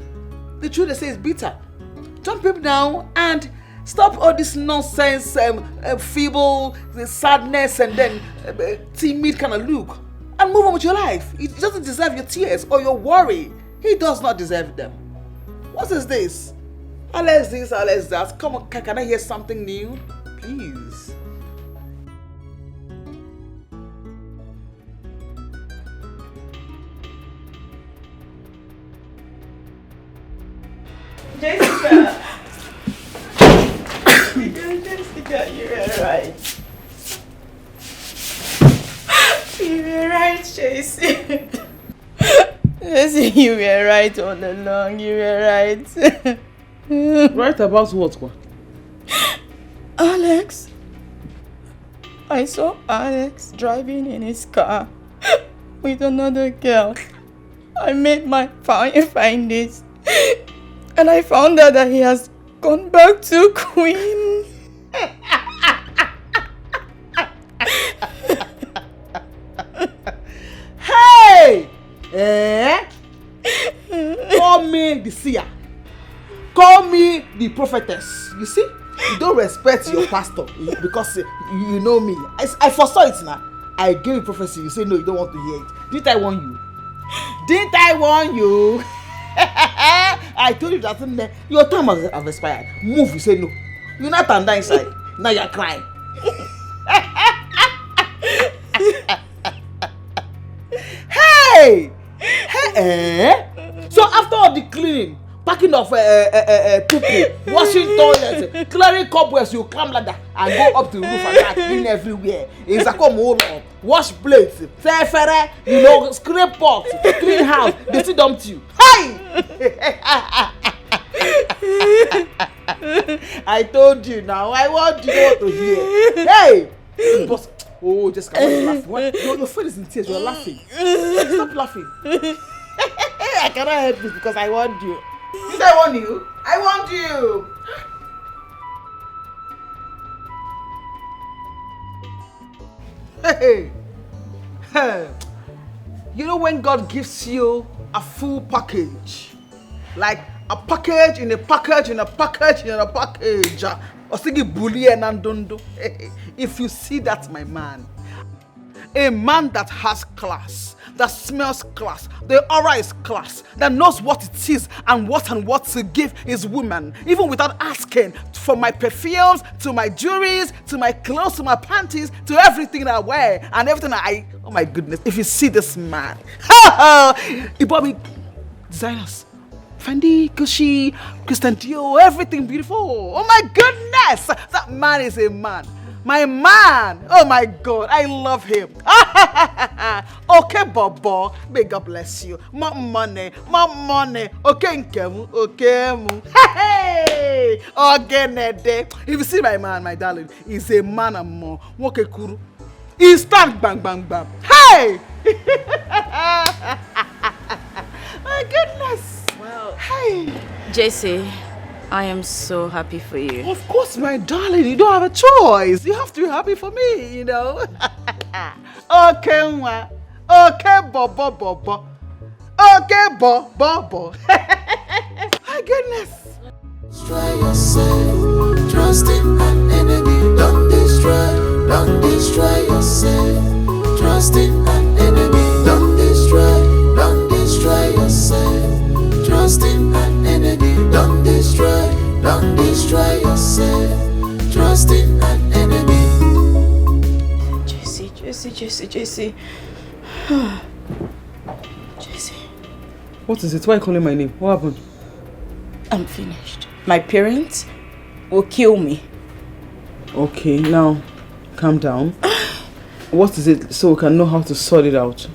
The truth they say is bitter. Dump him now and stop all this nonsense, feeble, the sadness, and then timid kind of look. And move on with your life. He doesn't deserve your tears or your worry. He does not deserve them. What is this? Alex this, Alex that. Come on, can I hear something new? Please. Jessica! Jessica, you were right. You were right, Jesse. Jesse, you were right all along. You were right. Right about what? Alex. I saw Alex driving in his car with another girl. I made my findings. And I found out that he has gone back to Queen. Hey! Call me the seer. Call me the prophetess. You see? You don't respect your pastor because you know me. I foresaw it now. I gave you prophecy. You say no, you don't want to hear it. Didn't I warn you? Didn't I warn you? I told you that your time has expired. Move, you say no. You're not under inside. Now you're crying. Hey! So after all the cleaning, packing of poo-poo, washing toilets, clearing cobwebs, you climb ladder and go up to the roof and clean everywhere. It's like a hold up, wash plates, you know, scrape pots, clean house. They still dumped you. Hey! I told you now. I want you to hear. Hey! Boss. Oh, just why are you laughing? Your face is in tears. You're laughing. Stop laughing. I cannot help this because I want you. Did I want you? I want you. Hey. You know when God gives you a full package, like a package in a package in a package in a package. If you see that, my man, a man that has class, that smells class, the aura is class, that knows what it is and what to give his woman, even without asking, from my perfumes to my jewelries to my clothes to my panties to everything that I wear and everything oh my goodness, if you see this man, he bought me designers. Fendi, Gucci, Christian Dior, everything beautiful. Oh my goodness! That man is a man. My man! Oh my God, I love him. Okay, Bobo, may God bless you. More money. Okay, Nkemu, okay. Hey! Okay, if you see my man, my darling, he's a man and more. Okay, Kuru. He stand bang, bang, bang. Hey! My goodness. Well, hey, Jesse, I am so happy for you. Of course, my darling, you don't have a choice. You have to be happy for me, you know. Okay, Nwa. Okay, Bobo. Okay, Bobo. My goodness. Destroy yourself. Trusting an enemy. Don't destroy yourself. Trusting an enemy. Don't destroy yourself. Trusting an enemy. Don't destroy Jesse. Jesse. What is it? Why are you calling my name? What happened? I'm finished. My parents will kill me. Okay, now calm down. What is it so we can know how to sort it out?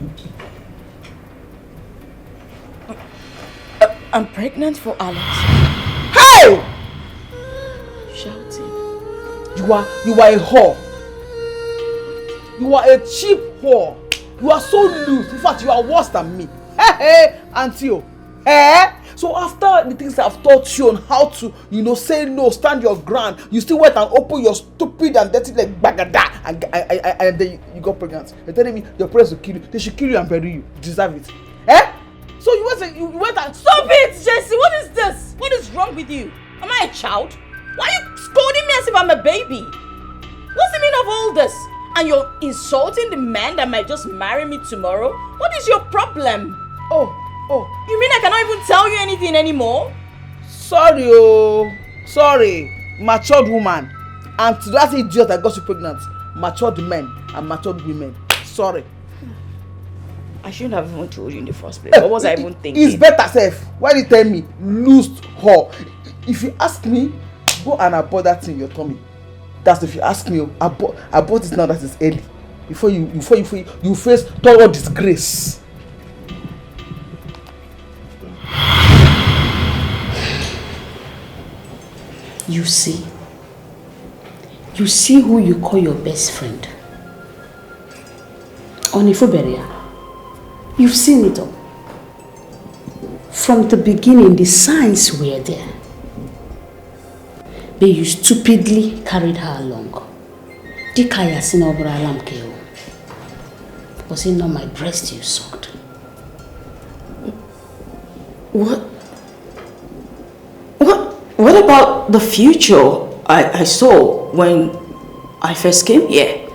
I'm pregnant for Alex. Hey! Shouting. You are a whore. You are a cheap whore. You are so loose. In fact, you are worse than me. Hey, Auntie. So after the things I've taught you on how to, say no, stand your ground, you still went and open your stupid and dirty like bagada, and then you got pregnant. You're telling me your parents will kill you. They should kill you and bury you. You deserve it. So you went and... Stop it, Jesse! What is this? What is wrong with you? Am I a child? Why are you scolding me as if I'm a baby? What's the meaning of all this? And you're insulting the man that might just marry me tomorrow? What is your problem? Oh. You mean I cannot even tell you anything anymore? Sorry. Matured woman. And to that idiot that got you pregnant. Matured men and matured women. Sorry. I shouldn't have even told you in the first place. What was I even thinking? It's better, Seth. Why did you tell me? Loosed her. If you ask me, go and abort that thing in your tummy. That's if you ask me. Abort it now that it's early. Before you face total disgrace. You see who you call your best friend. Onifuberia, you've seen it all. From the beginning, the signs were there. But you stupidly carried her along. Dikaya sinobra lamkeo. Was it not my breast you sucked? What about the future I saw when I first came here?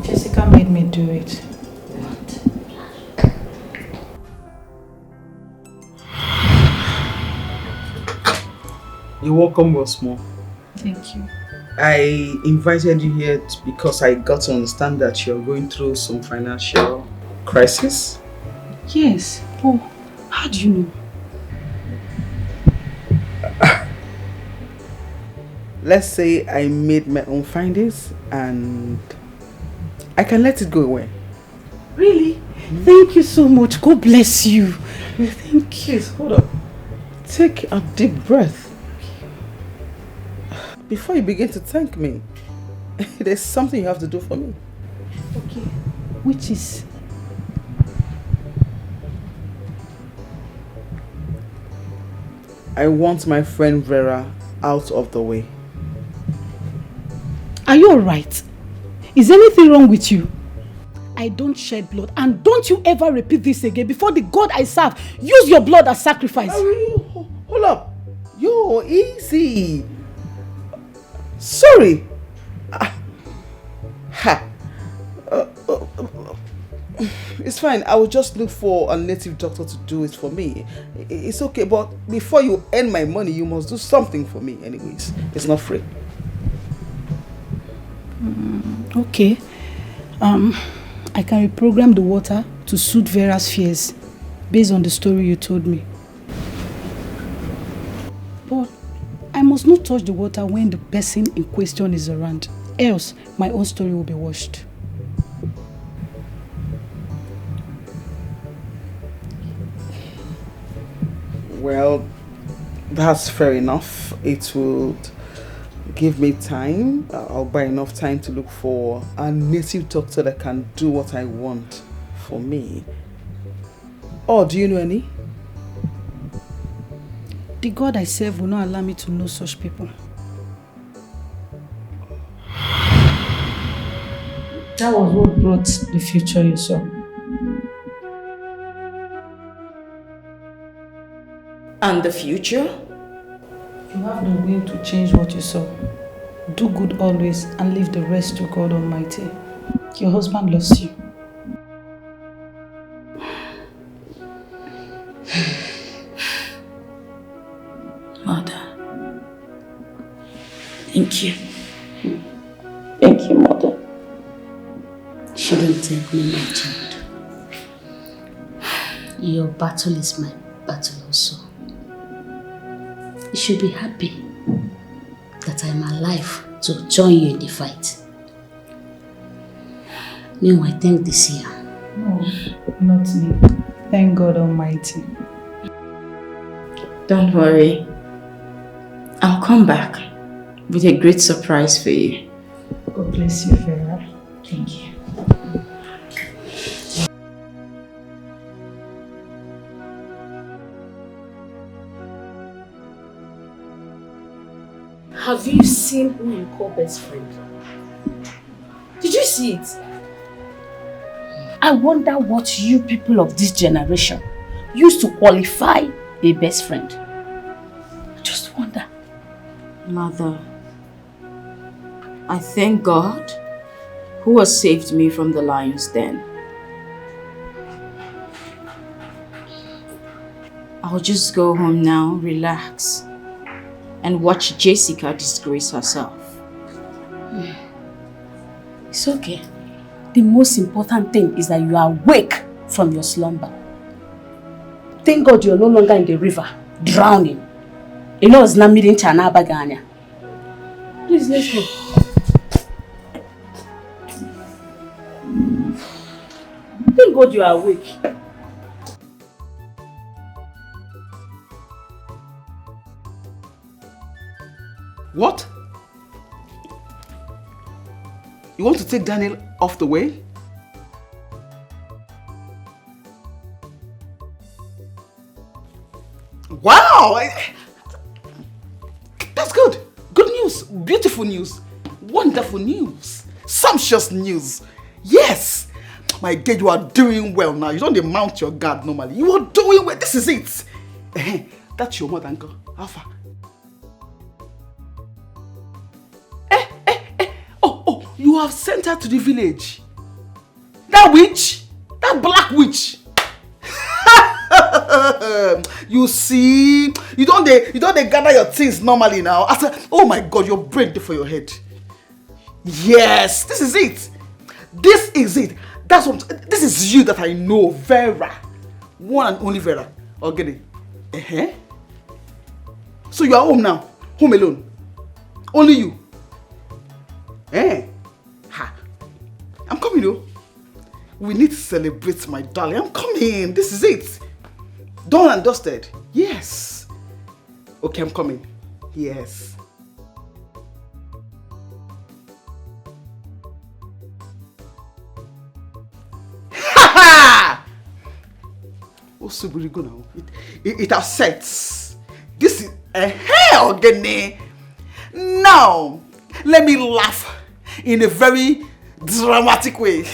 Jessica made me do it. You're welcome once more. Thank you. I invited you here because I got to understand that you're going through some financial crisis. Yes. Oh, how do you know? Let's say I made my own findings and I can let it go away. Really? Thank you so much. God bless you. Thank you. Please, hold up. Take a deep breath. Before you begin to thank me, there's something you have to do for me. Okay. Which is? I want my friend Vera out of the way. Are you alright? Is anything wrong with you? I don't shed blood, and don't you ever repeat this again before the God I serve. Use your blood as sacrifice. Hold up. Yo, easy. Sorry. It's fine. I will just look for a native doctor to do it for me. It's okay, but before you earn my money, you must do something for me anyways. It's not free. Okay. I can reprogram the water to suit Vera's fears based on the story you told me. But I must not touch the water when the person in question is around. Else, my own story will be washed. Well, that's fair enough. It will give me time. I'll buy enough time to look for a native doctor that can do what I want for me. Oh, do you know any? The God I serve will not allow me to know such people. That was what brought the future you saw. And the future? You have the will to change what you saw. Do good always and leave the rest to God Almighty. Your husband loves you. Mother. Thank you. Thank you, Mother. shouldn't thank me, my child. Your battle is my battle also. You should be happy that I'm alive to join you in the fight. Meanwhile, thank this year. No, not me. Thank God Almighty. Don't worry. I'll come back with a great surprise for you. God bless you, Vera. Thank you. Have you seen who you call best friend? Did you see it? I wonder what you people of this generation used to qualify a best friend. I just wonder. Mother, I thank God who has saved me from the lion's den. I'll just go home now, relax, and watch Jessica disgrace herself. It's okay. The most important thing is that you are awake from your slumber. Thank God you're no longer in the river, drowning. You know it's not meeting Chana Baganya. Please, let's go. Thank God you are awake. What? You want to take Daniel off the way? Wow! That's good. Good news. Beautiful news. Wonderful news. Sumptuous news. Yes! My girl, you are doing well now. You don't mount your guard normally. You are doing well. This is it. That's your mother, uncle. Alpha. You have sent her to the village. That witch? That black witch? You see, you don't gather your things normally now. I said, oh my God, your brain there for your head. Yes, this is it. This is it. That's what. This is you that I know, Vera, one and only Vera. Okay. So you are home now, home alone. Only you. I'm coming though. We need to celebrate, my darling. I'm coming. This is it. Done and dusted. Yes. Okay, I'm coming. Yes. Ha! What's so really good now? It upsets. This is a hell, Gene. Now, let me laugh in a very dramatic way.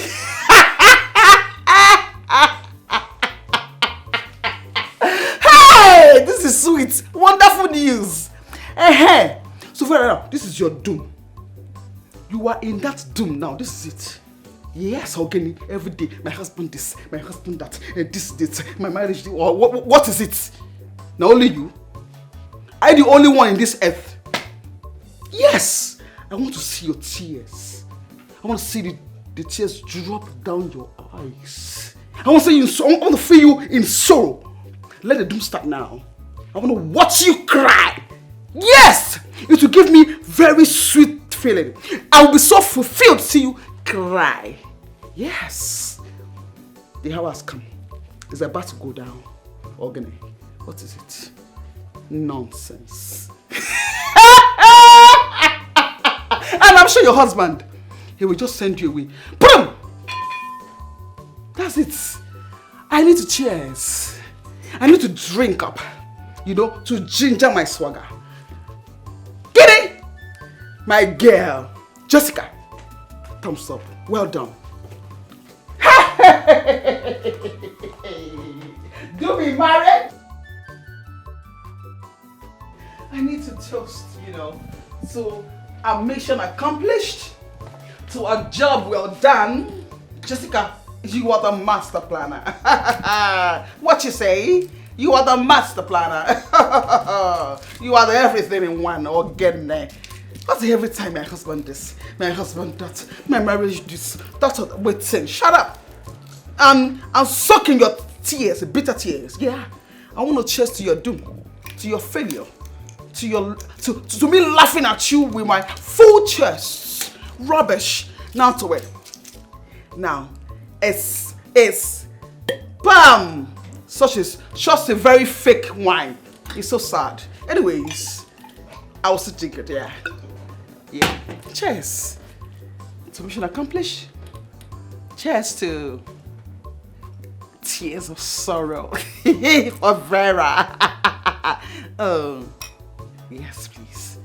Hey, this is sweet. Wonderful news. So Vera, now, this is your doom. You are in that doom now. This is it. Yes, Ogeni, every day. My husband this, my husband that, this, my marriage. What is it? Now only you. I'm the only one in this earth. Yes. I want to see your tears. I want to see the tears drop down your eyes. I want to see you. I want to feel you in sorrow. Let the doom start now. I want to watch you cry. Yes, it will give me very sweet feeling. I will be so fulfilled to see you cry. Yes, the hour has come. It's about to go down. Ogene, what is it? Nonsense. And I'm sure your husband, he will just send you away. Boom! That's it. I need to cheers. I need to drink up, to ginger my swagger. Get it? My girl, Jessica. Thumbs up. Well done. Do we married? I need to toast, to a mission accomplished, to a job well done. Jessica, you are the master planner. What you say? You are the master planner. You are the everything in one. Or getting there. What's every time my husband this, my husband that, my marriage this, that, wait, shut up. I'm sucking your tears, bitter tears. Yeah. I want to cheers to your doom, to your failure, to me laughing at you with my full chest. Rubbish. Now to it. Now, it's bam! Such is just a very fake wine. It's so sad. Anyways, I will still drink it, yeah. Yeah. Cheers. To mission accomplished. Cheers to tears of sorrow for Vera. Oh, yes, please.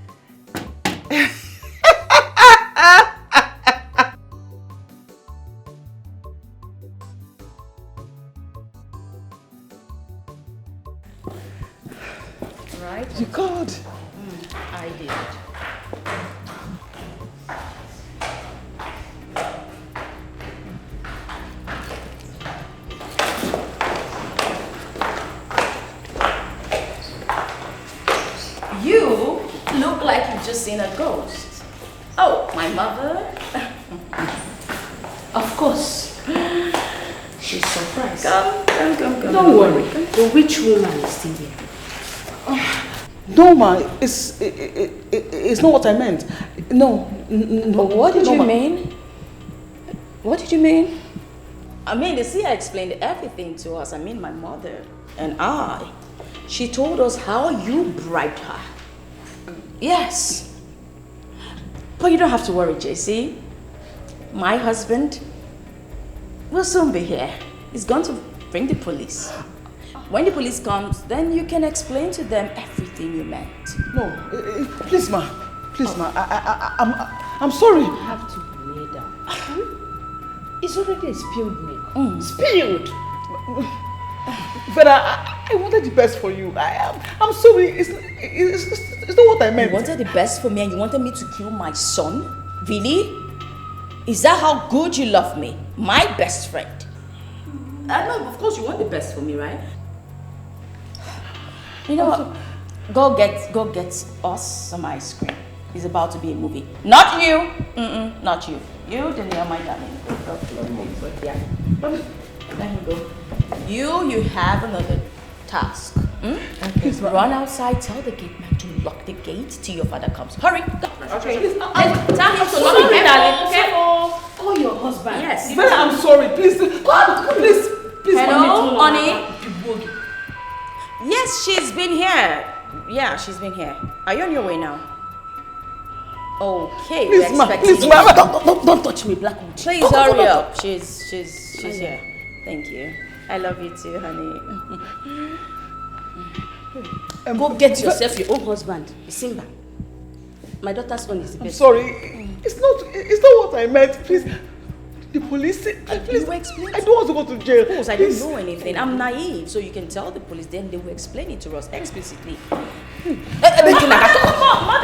Right? You could. I did. You look like you've just seen a ghost. Oh, my mother? Of course. She's surprised. Come. Don't worry. The witch woman is still here. No, ma, it's not what I meant. No. What did you mean? What did you mean? I mean, the seer explained everything to us. I mean, my mother and I. She told us how you bribed her. Yes. But you don't have to worry, JC. My husband will soon be here. He's going to bring the police. When the police comes, then you can explain to them everything you meant. No, please, ma. Please, ma. I'm sorry. You have to lay down. It's already a spilled milk. Spilled! But I wanted the best for you. I'm sorry. It's not what I meant. You wanted the best for me and you wanted me to kill my son? Really? Is that how good you love me? My best friend? I know, of course you want the best for me, right? You know what? Go get us some ice cream. It's about to be a movie. Not you. Not you. You, Danielle, my darling. Yeah. Let him go. You have another task. Please run outside, tell the gate man to lock the gate till your father comes. Hurry, go. Okay. Tell him to lock the gate, darling. Okay? Oh, your husband. Yes. But I'm sorry. Please. Please. Hello, honey. Yes, she's been here. Yeah, she's been here. Are you on your way now? Okay. Please, ma. Don't touch me, Blackwood. Please hurry up. She's here. Thank you. I love you too, honey. Go get yourself your own husband, Simba. My daughter's son is the best. I'm sorry. It's not what I meant. Please. The police. Please. Explain. I don't want to go to jail. Of course, I don't know anything. I'm naive, so you can tell the police. Then they will explain it to us explicitly. Mother,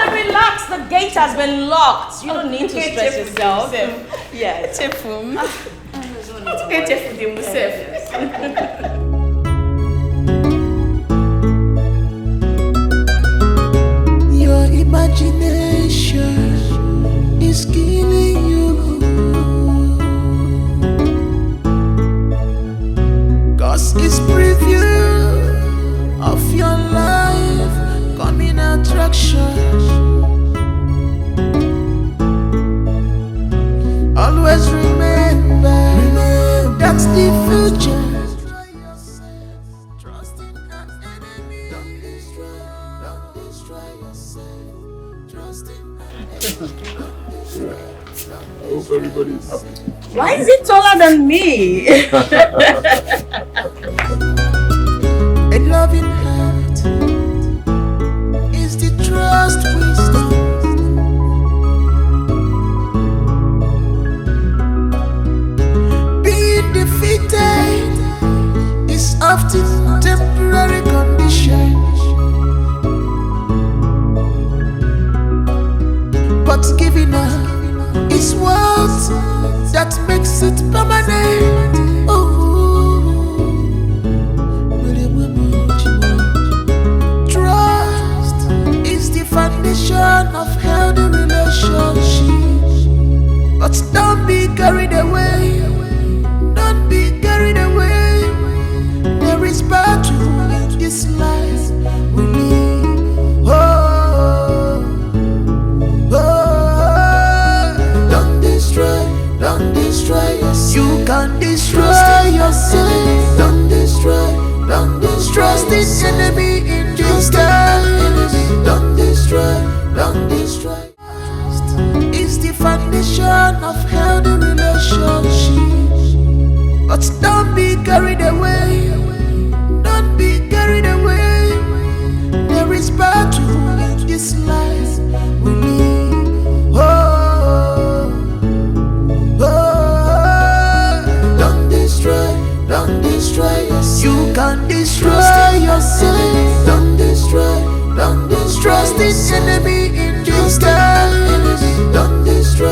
relax. The gate has been locked. You don't need to stress yourself. Yeah, Tifum. Your imagination is killing you. 'Cause it's preview of your life coming attraction. Always remember that's the future. Trust in an enemy. Don't destroy yourself. Trust in an enemy. I hope everybody's happy. Why is it taller than me? A loving heart is the trust wisdom. Being defeated is often temporary condition, but giving up is what that makes it permanent. Oh. Trusting enemy in disguise. Don't destroy, don't destroy. It's the foundation of healthy relationships. But don't be carried away. Don't be carried away. There is battle in this life we live. Oh, oh. Don't destroy yourself. You can destroy yourself. Don't destroy Trusting enemy in disguise. Don't destroy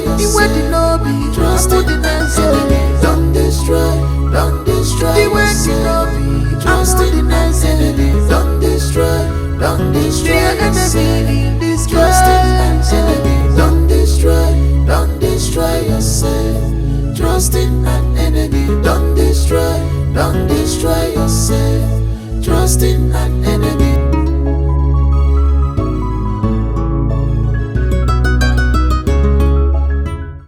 yourself. The way the lobby, trusting the nice enemy. Don't destroy yourself. The way the lobby, trusting the nice enemy. Don't destroy the enemy in disguise. Don't destroy yourself. Trusting an enemy. Don't destroy yourself. Trusting an enemy.